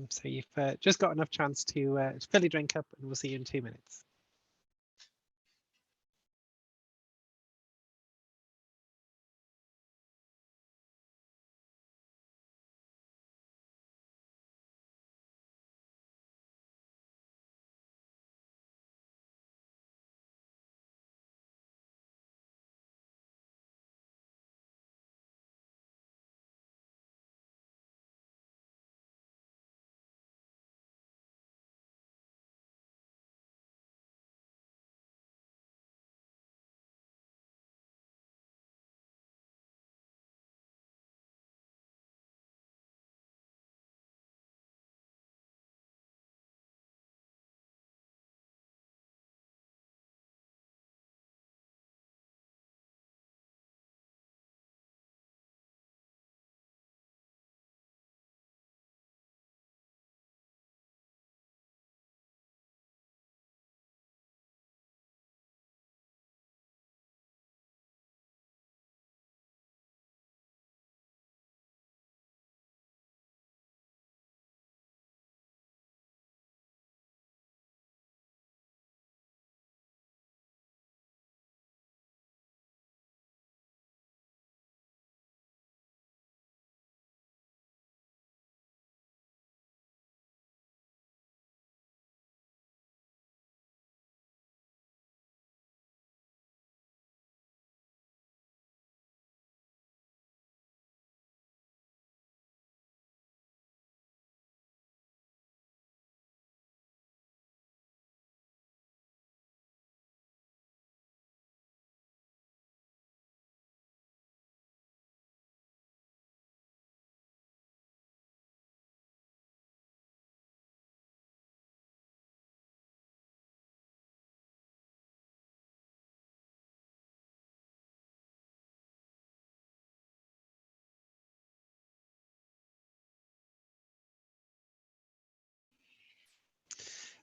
So you've just got enough chance to fill your drink up, and we'll see you in 2 minutes.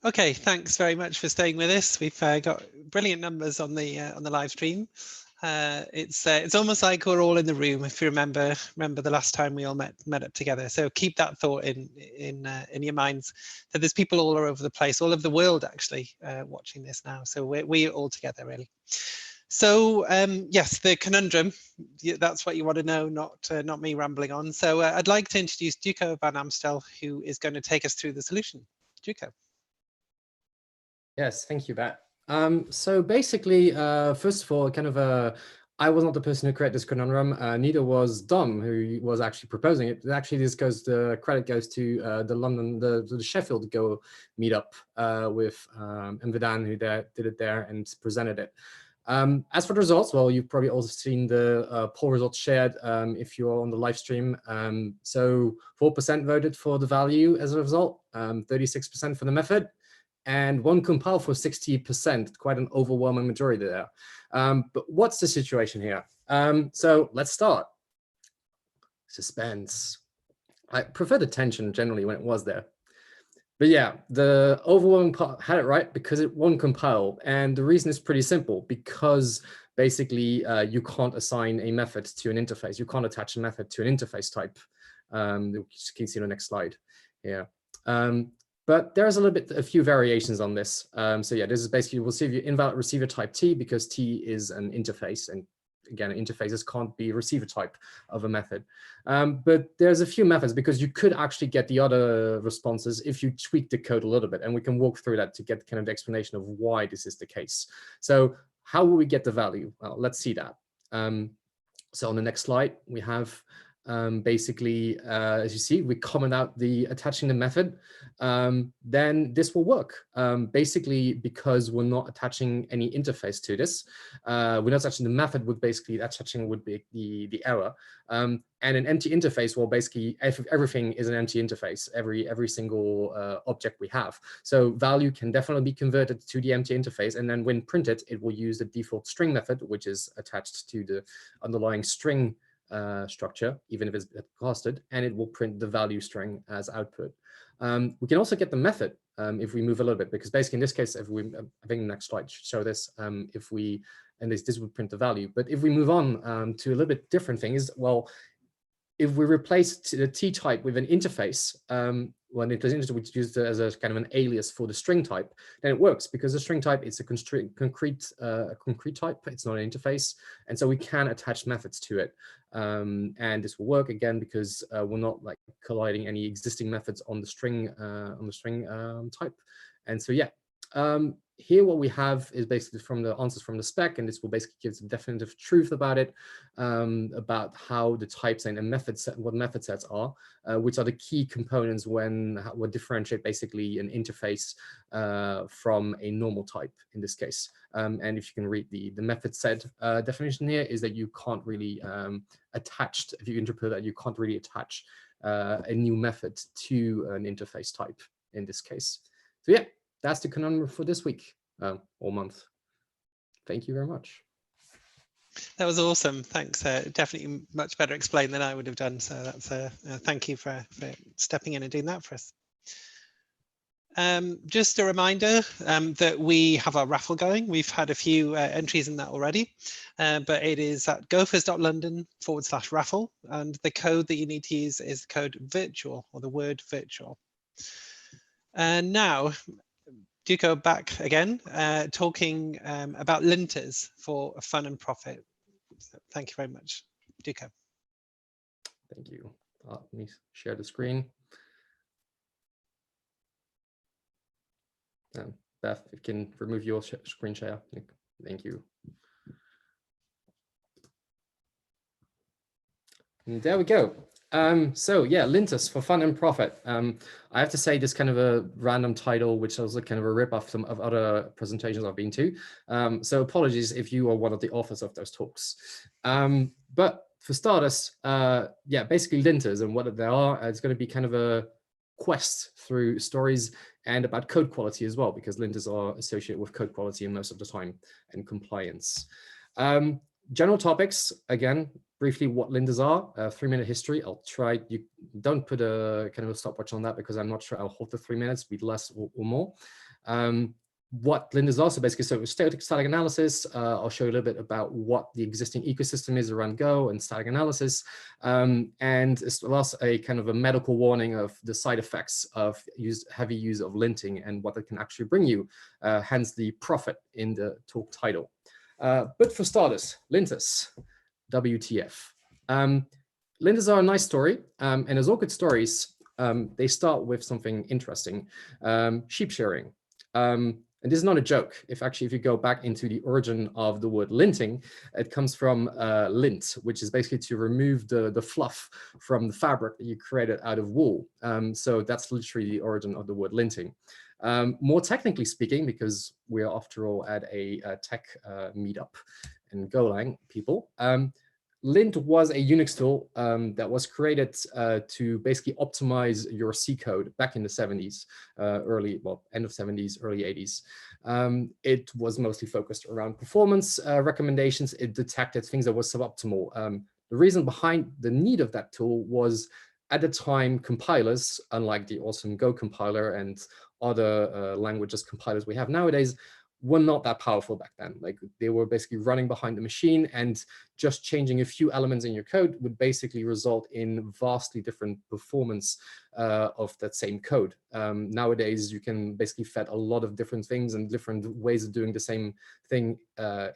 Okay, thanks very much for staying with us. We've got brilliant numbers on the live stream. It's almost like we're all in the room. If you remember the last time we all met up together. So keep that thought in your minds that there's people all over the place, all over the world actually watching this now. So we're all together really. So yes, the conundrum. That's what you want to know, not me rambling on. So I'd like to introduce Duco van Amstel, who is going to take us through the solution. Duco. Yes, thank you, Bat. So basically, first of all, I was not the person who created this conundrum. Neither was Dom, who was actually proposing it. Actually, the credit goes to the Sheffield Go meetup with Mvedan, who did it there and presented it. As for the results, well, you've probably also seen the poll results shared if you're on the live stream. So 4% voted for the value as a result, 36% for the method, and one compile for 60%, quite an overwhelming majority there. But what's the situation here? So let's start. Suspense. I prefer the tension generally when it was there. But yeah, the overwhelming part had it right because it won't compile. And the reason is pretty simple, because basically you can't assign a method to an interface. You can't attach a method to an interface type. You can see on the next slide here. But there's a few variations on this. So yeah, this is basically, we'll see if you invalid receiver type T, because T is an interface, and again, interfaces can't be receiver type of a method. But there's a few methods, because you could actually get the other responses if you tweak the code a little bit, and we can walk through that to get kind of the explanation of why this is the case. So how will we get the value? Well, let's see that. So on the next slide, we have basically, as you see, we comment out the attaching the method, then this will work. Basically, because we're not attaching any interface to this, we're not attaching the method, would basically, attaching would be the error. And an empty interface, well, basically everything is an empty interface, every single object we have. So value can definitely be converted to the empty interface, and then when printed, it will use the default string method, which is attached to the underlying string structure, even if it's casted, and it will print the value string as output. We can also get the method if we move a little bit, because basically in this case, if we, I think the next slide should show this, if we and this would print the value. But if we move on to a little bit different thing is, well, if we replace the T type with an interface, when it is interface, which is used as a kind of an alias for the string type, then it works because the string type is a concrete type. It's not an interface, and so we can attach methods to it, and this will work again because we're not like colliding any existing methods on the string type. And so yeah. Here what we have is basically from the answers from the spec, and this will basically give some definitive truth about it, about how the types and method set, what method sets are, which are the key components what differentiate basically an interface from a normal type in this case. And if you can read the method set definition here, is that you can't really attach, if you interpret that, you can't really attach a new method to an interface type in this case. So yeah. That's the conundrum for this week or month. Thank you very much. That was awesome. Thanks. Definitely much better explained than I would have done. So that's thank you for stepping in and doing that for us. Just a reminder that we have our raffle going. We've had a few entries in that already, but it is at gophers.london/raffle, and the code that you need to use is the code virtual, or the word virtual. And now, Duco back again, talking about linters for fun and profit. So thank you very much, Duco. Thank you. Let me share the screen. Beth, if you can remove your screen share. Thank you. And there we go. So yeah, linters for fun and profit. I have to say this kind of a random title, which was a kind of a rip off some of other presentations I've been to. So apologies if you are one of the authors of those talks. But for starters, yeah, basically linters and what they are, it's going to be kind of a quest through stories and about code quality as well, because linters are associated with code quality most of the time and compliance. General topics, again, briefly what linters are, 3-minute history. I'll try, you don't put a kind of a stopwatch on that because I'm not sure I'll hold the 3 minutes, be less or more. What linters are, so basically, so static analysis, I'll show you a little bit about what the existing ecosystem is around Go and static analysis, and as well as a kind of a medical warning of the side effects of heavy use of linting and what it can actually bring you, hence the profit in the talk title. But for starters, linters, WTF. Linters are a nice story, and as all good stories, they start with something interesting, sheep shearing. And this is not a joke. If you go back into the origin of the word linting, it comes from lint, which is basically to remove the fluff from the fabric that you created out of wool. So that's literally the origin of the word linting. More technically speaking, because we are after all at a tech meetup in Golang people, lint was a Unix tool that was created to basically optimize your C code back in the 70s, end of 70s, early 80s. It was mostly focused around performance recommendations. It detected things that were suboptimal. The reason behind the need of that tool was, at the time, compilers, unlike the awesome Go compiler and other languages compilers we have nowadays, were not that powerful back then. Like, they were basically running behind the machine, and just changing a few elements in your code would basically result in vastly different performance of that same code. Nowadays, you can basically fed a lot of different things and different ways of doing the same thing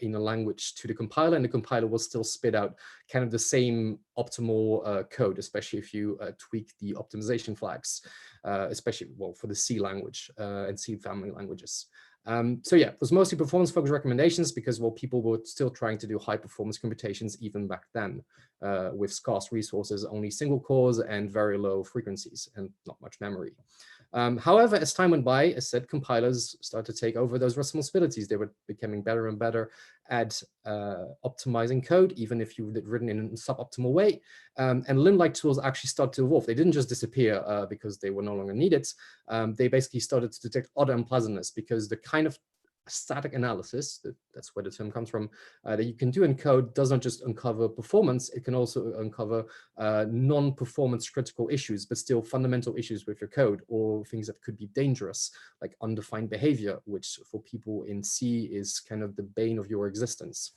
in a language to the compiler, and the compiler will still spit out kind of the same optimal code, especially if you tweak the optimization flags, especially, well, for the C language and C family languages. So yeah, it was mostly performance-focused recommendations because, well, people were still trying to do high-performance computations even back then with scarce resources, only single cores and very low frequencies and not much memory. However, as time went by, as said, compilers started to take over those responsibilities. They were becoming better and better at optimizing code, even if you've written in a suboptimal way. And lint-like tools actually started to evolve. They didn't just disappear because they were no longer needed. They basically started to detect other unpleasantness because the kind of static analysis, that's where the term comes from, that you can do in code does not just uncover performance, it can also uncover non-performance critical issues, but still fundamental issues with your code, or things that could be dangerous, like undefined behavior, which for people in C is kind of the bane of your existence.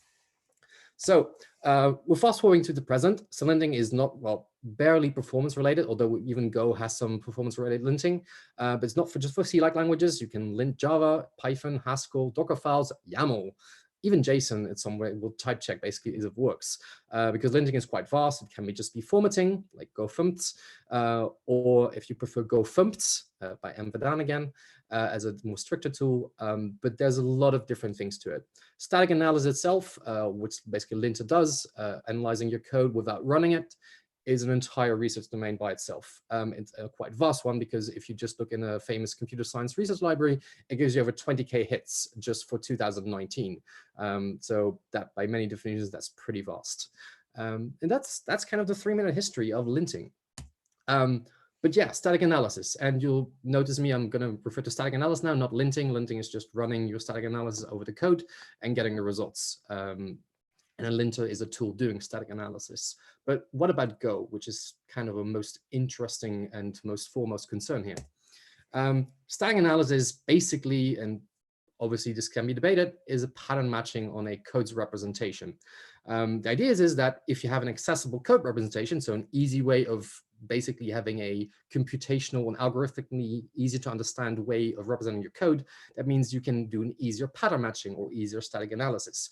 So we're fast forwarding to the present. So linting is not, well, barely performance related, although even Go has some performance related linting, but it's not just for C-like languages. You can lint Java, Python, Haskell, Docker files, YAML, even JSON in some way will type check basically if it works, because linting is quite vast. It can just be formatting like gofumts, or if you prefer gofumts by M. Vadan again as a more stricter tool, but there's a lot of different things to it. Static analysis itself, which basically Linter does, analyzing your code without running it, is an entire research domain by itself. It's a quite vast one, because if you just look in a famous computer science research library, it gives you over 20K hits just for 2019. So that, by many definitions, that's pretty vast. And that's kind of the 3-minute history of linting. But yeah, static analysis, and you'll notice me, I'm going to refer to static analysis now, not linting. Linting is just running your static analysis over the code and getting the results. And a linter is a tool doing static analysis. But what about Go, which is kind of a most interesting and most foremost concern here? Static analysis basically, and obviously this can be debated, is a pattern matching on a code's representation. The idea is that if you have an accessible code representation, so an easy way of basically having a computational and algorithmically easy to understand way of representing your code, that means you can do an easier pattern matching or easier static analysis.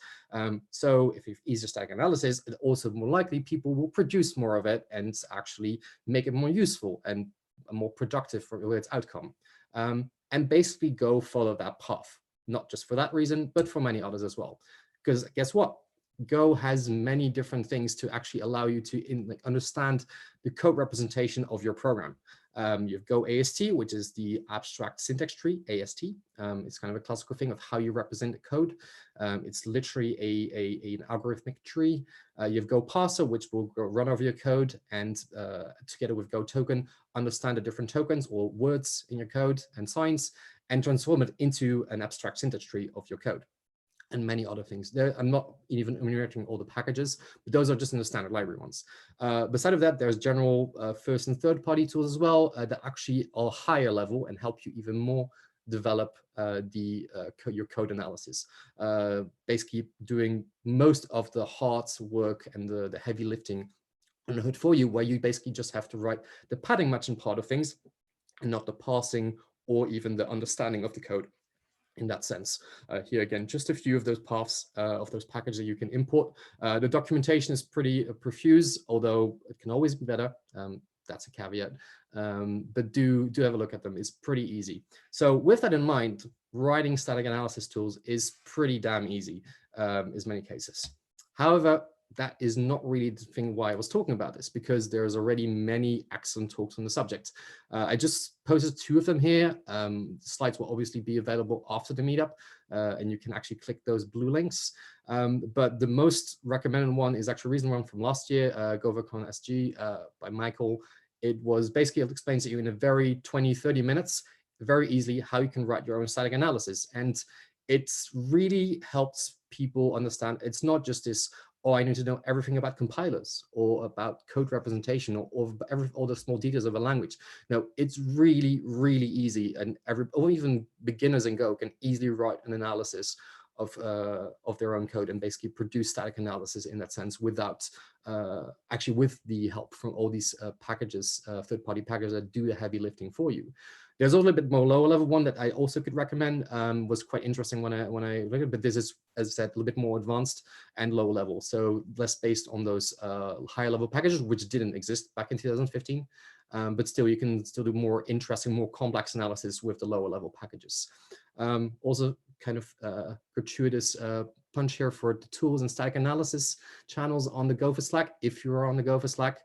So if you have easier static analysis, it also more likely people will produce more of it and actually make it more useful and more productive for its outcome. And basically go follow that path, not just for that reason, but for many others as well. Because guess what? Go has many different things to actually allow you to understand the code representation of your program. You have Go AST, which is the abstract syntax tree, AST. It's kind of a classical thing of how you represent the code. It's literally an algorithmic tree. You have Go parser, which will go run over your code and together with Go token, understand the different tokens or words in your code and signs and transform it into an abstract syntax tree of your code. And many other things. I'm not even enumerating all the packages, but those are just in the standard library ones. Beside of that, there's general first and third party tools as well that actually are higher level and help you even more develop your code analysis. Basically doing most of the hard work and the heavy lifting on the hood for you, where you basically just have to write the pattern matching part of things and not the parsing or even the understanding of the code. In that sense, here again, just a few of those paths of those packages that you can import. The documentation is pretty profuse, although it can always be better. That's a caveat, but do have a look at them. It's pretty easy. So with that in mind, writing static analysis tools is pretty damn easy in many cases. However, that is not really the thing why I was talking about this, because there's already many excellent talks on the subject. I just posted 2 of them here. The slides will obviously be available after the meetup, and you can actually click those blue links. But the most recommended one is actually a recent one from last year, GoverCon SG by Michael. It was basically, it explains to you in a very 20-30 minutes, very easily how you can write your own static analysis. And it really helps people understand it's not just this, oh, I need to know everything about compilers or about code representation or all the small details of a language. No, it's really, really easy. And or even beginners in Go can easily write an analysis of their own code and basically produce static analysis in that sense without, actually with the help from all these packages, third-party packages that do the heavy lifting for you. There's a little bit more lower level one that I also could recommend, was quite interesting when I looked at it, but this is, as I said, a little bit more advanced and low level. So less based on those higher level packages, which didn't exist back in 2015. But still, you can still do more interesting, more complex analysis with the lower level packages. Also kind of gratuitous punch here for the tools and static analysis channels on the Gophers Slack. If you're on the Gophers Slack,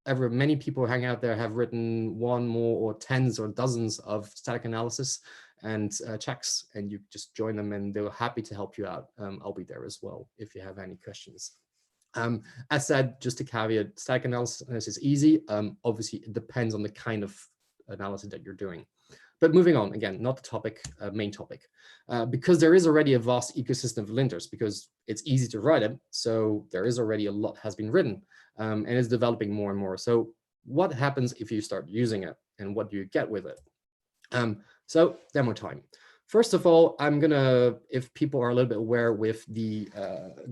many people hang out there have written 1 more or tens or dozens of static analysis and checks, and you just join them and they're happy to help you out. I'll be there as well if you have any questions. As said, just a caveat, static analysis is easy. Obviously, it depends on the kind of analysis that you're doing. But moving on, again, not the topic, main topic. Because there is already a vast ecosystem of linters, because it's easy to write it, so there is already a lot has been written, and it's developing more and more. So what happens if you start using it, and what do you get with it? So demo time. First of all, I'm gonna, if people are a little bit aware with the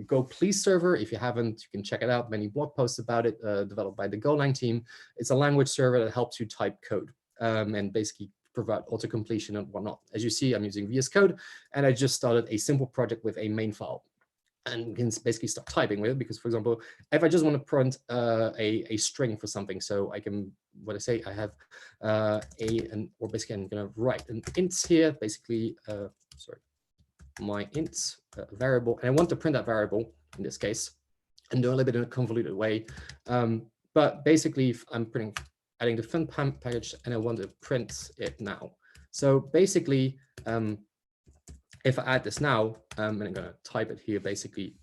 Go Please server, if you haven't, you can check it out. Many blog posts about it, developed by the Golang team. It's a language server that helps you type code and basically provide auto-completion and whatnot. As you see, I'm using VS Code, and I just started a simple project with a main file. And you can basically start typing with it, because, for example, if I just want to print a string for something, so I can, what I say, I have or basically I'm going to write an int here, basically, sorry, my int variable, and I want to print that variable in this case, and do a little bit in a convoluted way. But basically, if I'm adding the fun package, and I want to print it now. So basically, if I add this now, and I'm going to type it here, basically,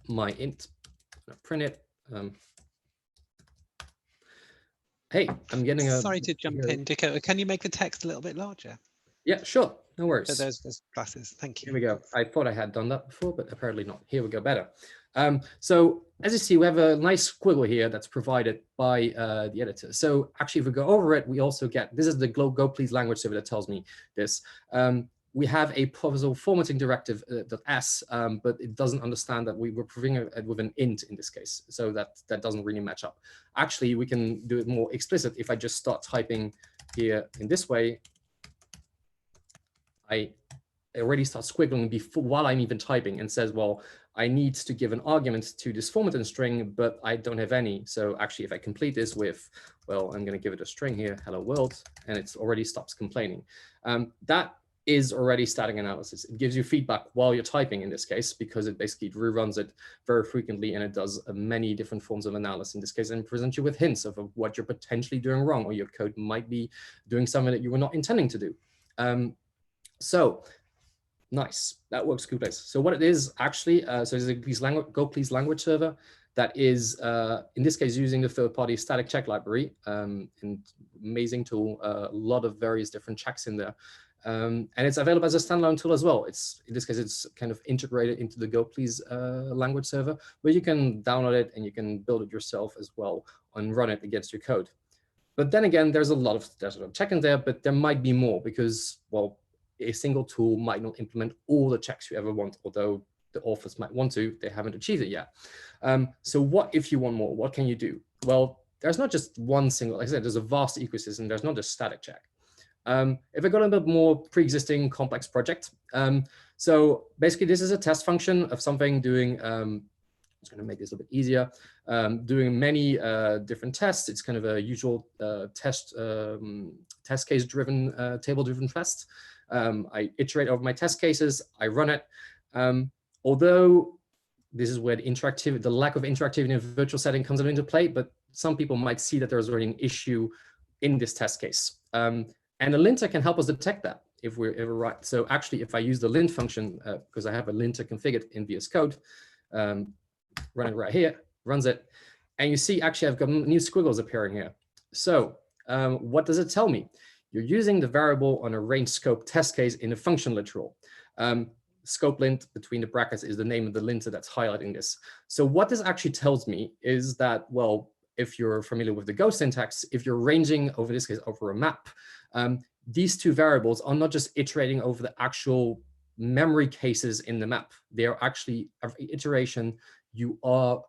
my int, I'm going to print it. Hey, I'm getting a... Sorry to jump in, Dakota. Can you make the text a little bit larger? Yeah, sure. No worries. So those glasses. Thank you. Here we go. I thought I had done that before, but apparently not. Here we go, better. So as you see, we have a nice squiggle here that's provided by the editor. So actually, if we go over it, we also get, this is the Go Please language server that tells me this. We have a provisional formatting directive .s, but it doesn't understand that we were providing it with an int in this case. So that doesn't really match up. Actually, we can do it more explicit. If I just start typing here in this way, I already start squiggling before, while I'm even typing, and says, well, I need to give an argument to this formatting string, but I don't have any. So actually, if I complete this with, well, I'm going to give it a string here, hello world, and it already stops complaining. That is already static analysis. It gives you feedback while you're typing in this case, because it basically reruns it very frequently, and it does many different forms of analysis in this case, and presents you with hints of what you're potentially doing wrong, or your code might be doing something that you were not intending to do. So nice, that works good place. So what it is actually, so it's a Go Please language server that is, in this case, using the third-party static check library, and amazing tool, a lot of various different checks in there. And it's available as a standalone tool as well. It's, in this case, it's kind of integrated into the Go Please language server, but you can download it and you can build it yourself as well and run it against your code. But then again, there's a lot of check in there, but there might be more because, well, a single tool might not implement all the checks you ever want, although the authors might want to, they haven't achieved it yet. So what if you want more? What can you do? Well, there's not just one single, like I said, there's a vast ecosystem. There's not just static check. If I go a little bit more pre-existing complex project, so basically this is a test function of something doing, I'm just going to make this a bit easier, doing many different tests. It's kind of a usual test case driven, table driven test. I iterate over my test cases, I run it. Although this is where the lack of interactivity in a virtual setting comes into play, but some people might see that there's already an issue in this test case. And a linter can help us detect that if we're ever right. So actually, if I use the lint function, because I have a linter configured in VS Code, run it right here, runs it. And you see, actually, I've got new squiggles appearing here. So what does it tell me? You're using the variable on a range scope test case in a function literal. Scope lint between the brackets is the name of the linter that's highlighting this. So what this actually tells me is that, well, if you're familiar with the Go syntax, if you're ranging over this case over a map, these two variables are not just iterating over the actual memory cases in the map. They are actually, every iteration, you are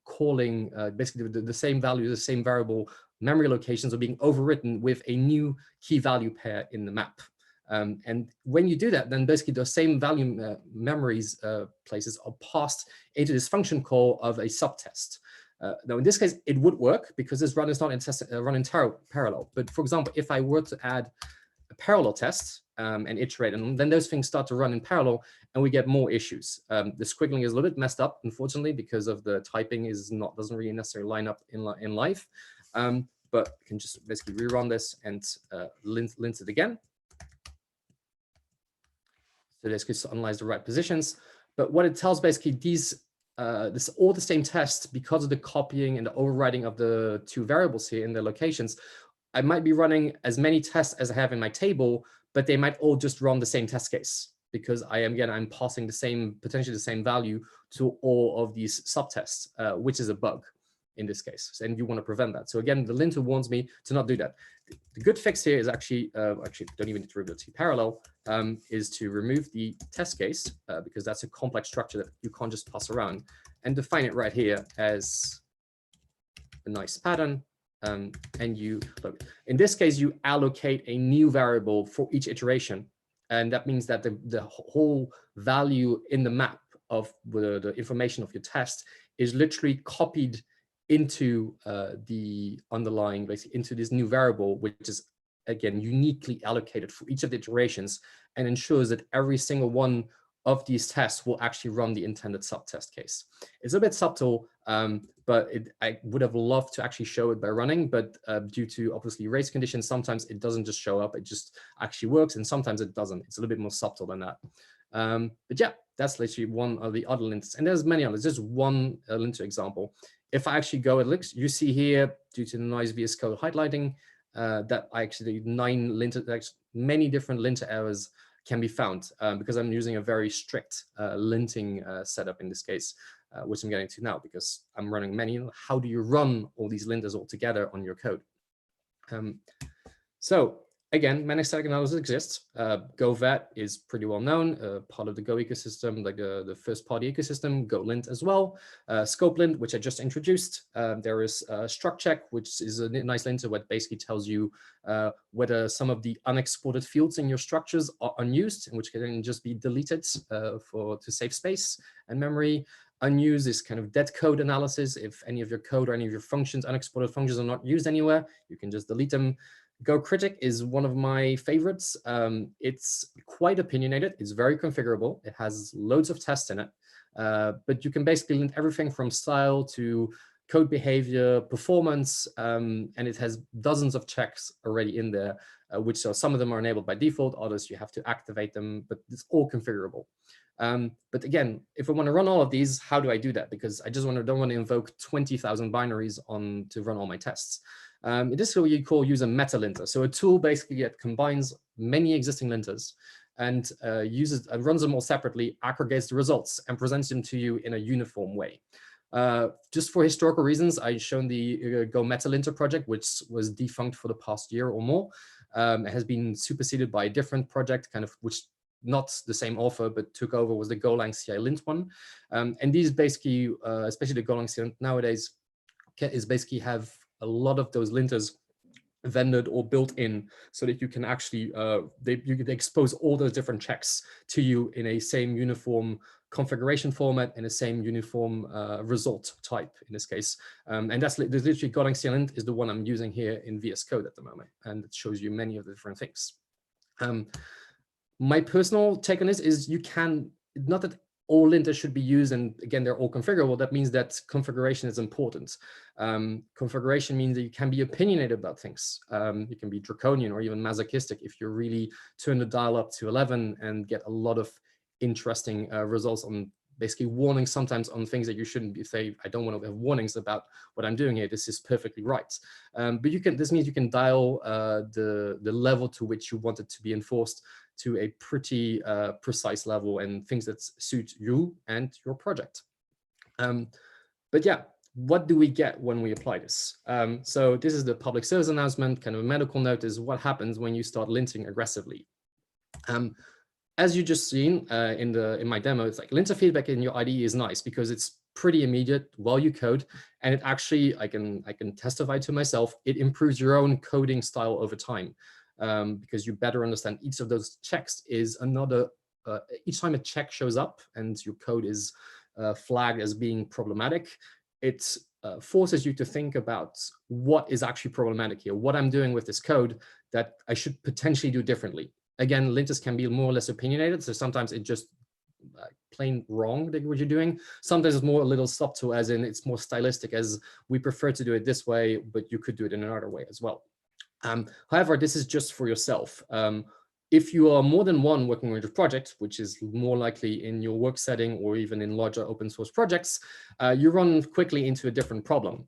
calling basically the same value, the same variable memory locations are being overwritten with a new key value pair in the map. And when you do that, then basically the same value memories places are passed into this function call of a subtest. Now, in this case, it would work because this run is not run in parallel. But for example, if I were to add a parallel test and iterate, and then those things start to run in parallel, and we get more issues. The squiggling is a little bit messed up, unfortunately, because of the typing doesn't really necessarily line up in live. But you can just basically rerun this and lint it again. So this could analyze the right positions. But what it tells basically this all the same tests, because of the copying and the overriding of the two variables here in their locations, I might be running as many tests as I have in my table, but they might all just run the same test case because I'm passing the same, potentially the same value to all of these subtests, which is a bug in this case. And you want to prevent that. So again, the linter warns me to not do that. The good fix here is actually don't even need to remove the T-parallel, is to remove the test case because that's a complex structure that you can't just pass around, and define it right here as a nice pattern. And you look, in this case, you allocate a new variable for each iteration. And that means that the whole value in the map of the information of your test is literally copied into the underlying, basically into this new variable, which is again uniquely allocated for each of the iterations, and ensures that every single one of these tests will actually run the intended subtest case. It's a bit subtle, but I would have loved to actually show it by running, but due to obviously race conditions, sometimes it doesn't just show up, it just actually works, and sometimes it doesn't. It's a little bit more subtle than that. But yeah, that's literally one of the other linters, and there's many others. Just one linter example. If I actually go and look, you see here, due to the nice VS Code highlighting, that I actually many different linter errors can be found because I'm using a very strict linting setup in this case, which I'm getting to now because I'm running many. How do you run all these linters all together on your code? So again, many static analysis exists. GoVet is pretty well known, part of the Go ecosystem, like the first party ecosystem, GoLint as well. ScopeLint, which I just introduced. There is StructCheck, which is a nice linter that basically tells you whether some of the unexported fields in your structures are unused, and which can just be deleted to save space and memory. Unused is kind of dead code analysis. If any of your code or any of your functions, unexported functions, are not used anywhere, you can just delete them. GoCritic is one of my favorites. It's quite opinionated. It's very configurable. It has loads of tests in it, but you can basically lint everything from style to code behavior, performance, and it has dozens of checks already in there, which some of them are enabled by default, others you have to activate them, but it's all configurable. But again, if I want to run all of these, how do I do that? Because I just don't want to invoke 20,000 binaries to run all my tests. This is what you call use a meta linter. So a tool basically that combines many existing linters and runs them all separately, aggregates the results, and presents them to you in a uniform way. Just for historical reasons, I've shown the Go Meta Linter project, which was defunct for the past year or more. It has been superseded by a different project, which not the same author, but took over, was the Golang CI lint one. And these basically, especially the Golang CI lint nowadays, is basically have a lot of those linters vended or built in so that you can actually, you can expose all those different checks to you in a same uniform configuration format and the same uniform result type in this case. And that's literally Golang CI lint is the one I'm using here in VS Code at the moment. And it shows you many of the different things. My personal take on this is you can, not that all linters should be used, and again, they're all configurable. That means that configuration is important. Configuration means that you can be opinionated about things. You can be draconian or even masochistic if you really turn the dial up to 11 and get a lot of interesting results on basically warnings sometimes on things that you shouldn't be saying. I don't want to have warnings about what I'm doing here. This is perfectly right. But you can. This means you can dial the level to which you want it to be enforced to a pretty precise level and things that suit you and your project. But yeah, what do we get when we apply this? So this is the public service announcement, kind of a medical note is what happens when you start linting aggressively. As you just seen in my demo, it's like linter feedback in your IDE is nice because it's pretty immediate while you code, and it actually, I can testify to myself, it improves your own coding style over time. Because you better understand each of those checks is another, each time a check shows up and your code is flagged as being problematic, it forces you to think about what is actually problematic here, what I'm doing with this code that I should potentially do differently. Again, linters can be more or less opinionated, so sometimes it just plain wrong what you're doing. Sometimes it's more a little subtle, as in it's more stylistic, as we prefer to do it this way, but you could do it in another way as well. However, this is just for yourself. If you are more than one working with a project, which is more likely in your work setting or even in larger open source projects, you run quickly into a different problem.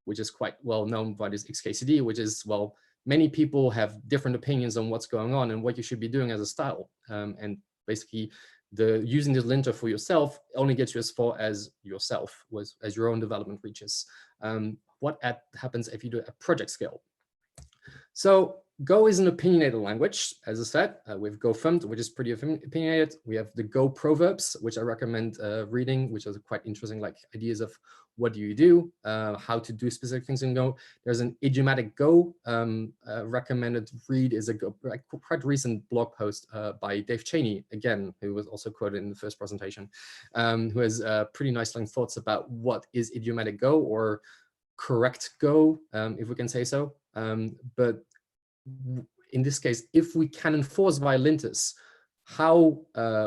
which is quite well known by this XKCD, which is, well, many people have different opinions on what's going on and what you should be doing as a style. And basically, using this linter for yourself only gets you as far as yourself, as your own development reaches. What happens if you do it at project scale? So Go is an opinionated language, as I said. We have GoFund, which is pretty opinionated. We have the Go proverbs, which I recommend reading, which are quite interesting, like ideas of what do you do, how to do specific things in Go. There's an idiomatic Go recommended read is a quite recent blog post by Dave Cheney, again, who was also quoted in the first presentation, who has pretty nice long thoughts about what is idiomatic Go, or correct Go, if we can say so. But in this case, if we can enforce via linters how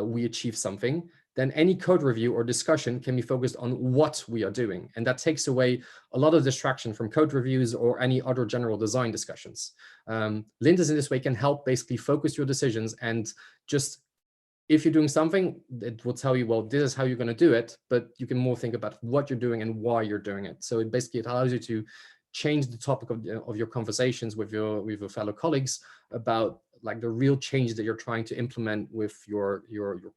we achieve something, then any code review or discussion can be focused on what we are doing. And that takes away a lot of distraction from code reviews or any other general design discussions. Linters in this way can help basically focus your decisions, and just, if you're doing something, it will tell you, well, this is how you're going to do it, but you can more think about what you're doing and why you're doing it. So it basically allows you to change the topic of your conversations with your fellow colleagues about like the real change that you're trying to implement with your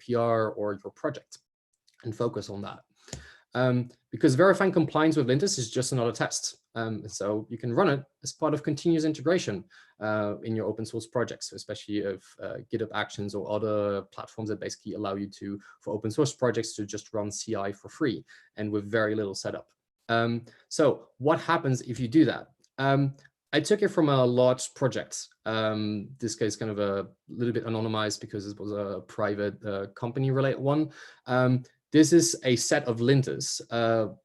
PR or your project, and focus on that. Because verifying compliance with linters is just another test. So you can run it as part of continuous integration in your open source projects, especially of GitHub Actions or other platforms that basically allow you to, for open source projects, to just run CI for free and with very little setup. So what happens if you do that? I took it from a large project. This case kind of a little bit anonymized because it was a private company related one. This is a set of linters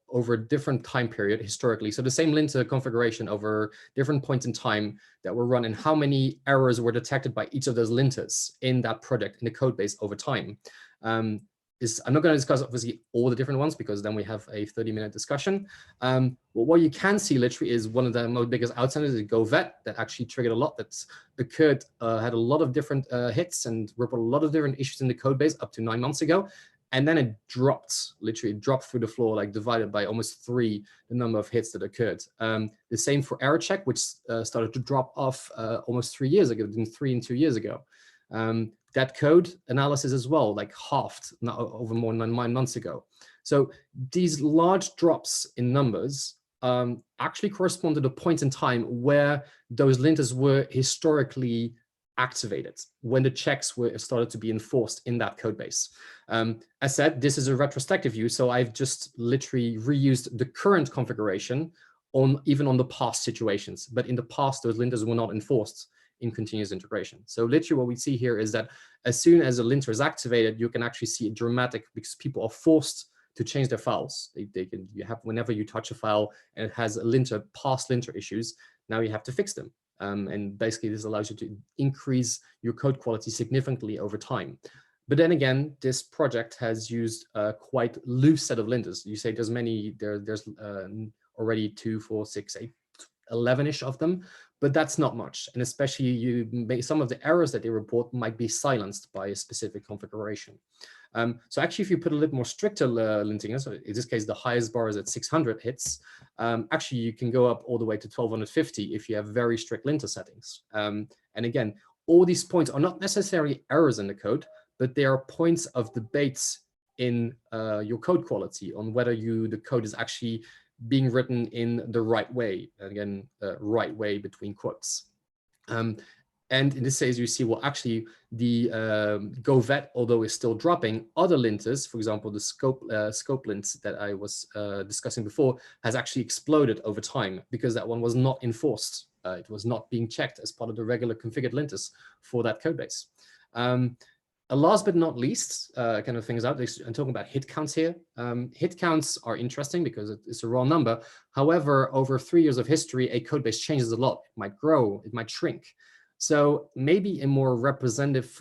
over a different time period historically. So the same linter configuration over different points in time that were run, and how many errors were detected by each of those linters in that project in the code base over time. I'm not going to discuss obviously all the different ones, because then we have a 30-minute discussion. But what you can see literally is one of the most biggest outsiders is GoVet, that actually triggered a lot. That's occurred, had a lot of different hits and reported a lot of different issues in the code base up to 9 months ago. And then it dropped, literally dropped through the floor, like divided by almost 3 the number of hits that occurred. The same for error check, which started to drop off almost 3 years ago, 3 and 2 years ago. That code analysis as well, like halved over more than 9 months ago. So these large drops in numbers actually correspond to the point in time where those linters were historically activated, when the checks were started to be enforced in that code base. As said, this is a retrospective view, so I've just literally reused the current configuration even on the past situations. But in the past, those linters were not enforced in continuous integration. So literally what we see here is that as soon as a linter is activated, you can actually see it dramatic, because people are forced to change their files. You have, whenever you touch a file and it has a linter, past linter issues, now you have to fix them. And basically this allows you to increase your code quality significantly over time. But then again, this project has used a quite loose set of linters. You say there's already 2, 4, 6, 8, 11-ish of them, but that's not much. And especially some of the errors that they report might be silenced by a specific configuration. So actually, if you put a little more stricter linting, so in this case, the highest bar is at 600 hits. Actually, you can go up all the way to 1250 if you have very strict linter settings. And again, all these points are not necessarily errors in the code, but they are points of debates in your code quality on whether the code is actually being written in the right way. Again, right way between quotes. And in this case, you see, well, actually, the GoVet, although is still dropping, other linters, for example, the scope lint that I was discussing before, has actually exploded over time, because that one was not enforced. It was not being checked as part of the regular configured linters for that code base. Last but not least, kind of things out, I'm talking about hit counts here. Hit counts are interesting because it's a raw number. However, over 3 years of history, a code base changes a lot. It might grow, it might shrink. So maybe a more representative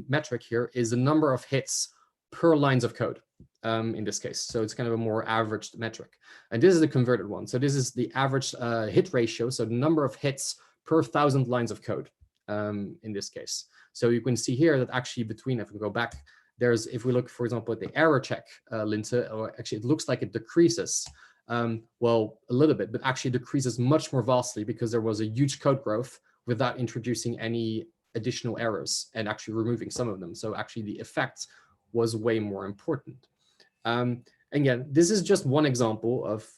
metric here is the number of hits per lines of code in this case. So it's kind of a more averaged metric. And this is the converted one. So this is the average hit ratio. So the number of hits per 1,000 lines of code in this case. So you can see here that actually between, if we go back, if we look, for example, at the error check linter, or actually it looks like it decreases Well, a little bit, but actually decreases much more vastly because there was a huge code growth without introducing any additional errors and actually removing some of them. So actually the effect was way more important. Again, this is just one example of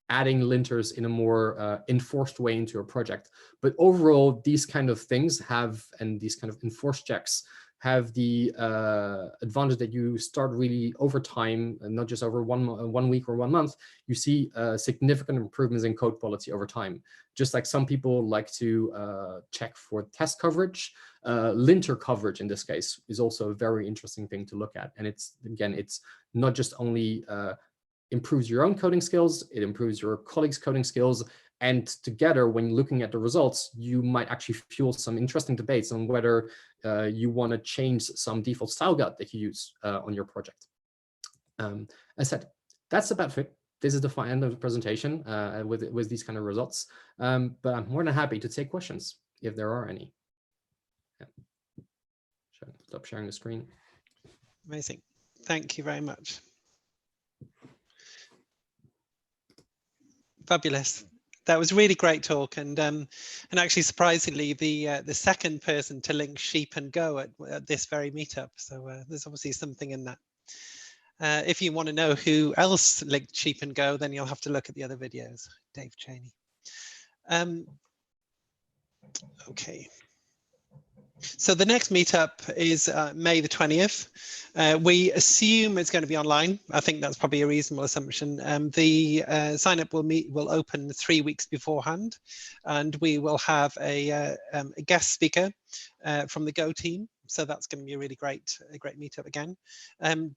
adding linters in a more enforced way into a project. But overall, these kind of things have, and these kind of enforced checks have the advantage that you start really over time, and not just over one week or 1 month, you see significant improvements in code quality over time. Just like some people like to check for test coverage, linter coverage in this case is also a very interesting thing to look at. And it's, again, it's not just only improves your own coding skills, it improves your colleagues' coding skills. And together, when looking at the results, you might actually fuel some interesting debates on whether you want to change some default style guide that you use on your project. As I said, that's about it. This is the end of the presentation with these kind of results. But I'm more than happy to take questions if there are any. Yeah. Stop sharing the screen. Amazing. Thank you very much. Fabulous. That was a really great talk, and actually surprisingly the second person to link sheep and go at this very meetup. So there's obviously something in that. If you want to know who else linked sheep and go, then you'll have to look at the other videos. Dave Cheney. Okay. So the next meetup is May the 20th. We assume it's going to be online. I think that's probably a reasonable assumption. The sign up will open 3 weeks beforehand, and we will have a guest speaker from the Go team. So that's going to be a really great meetup again.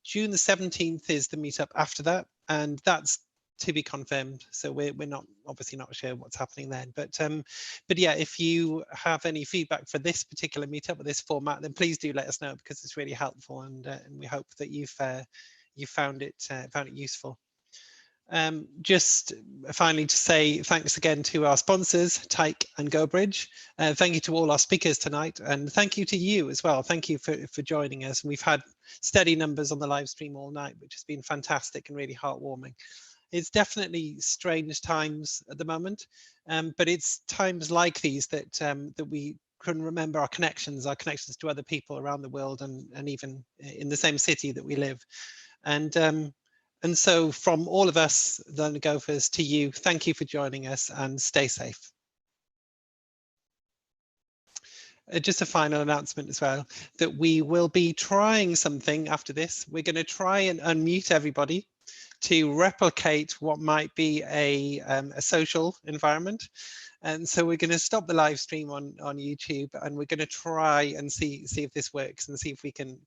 June the 17th is the meetup after that, and that's to be confirmed. So we're obviously not sure what's happening then, but yeah, if you have any feedback for this particular meetup or this format, then please do let us know, because it's really helpful, and we hope that you found it useful. Just finally to say thanks again to our sponsors, Tyke and GoBridge. Thank you to all our speakers tonight, and thank you to you as well. Thank you for joining us. We've had steady numbers on the live stream all night, which has been fantastic and really heartwarming. It's definitely strange times at the moment, but it's times like these that that we can remember our connections to other people around the world, and even in the same city that we live. And so from all of us, the Gophers, to you, thank you for joining us, and stay safe. Just a final announcement as well, that we will be trying something after this. We're going to try and unmute everybody to replicate what might be a social environment. And so we're going to stop the live stream on YouTube, and we're going to try and see if this works, and see if we can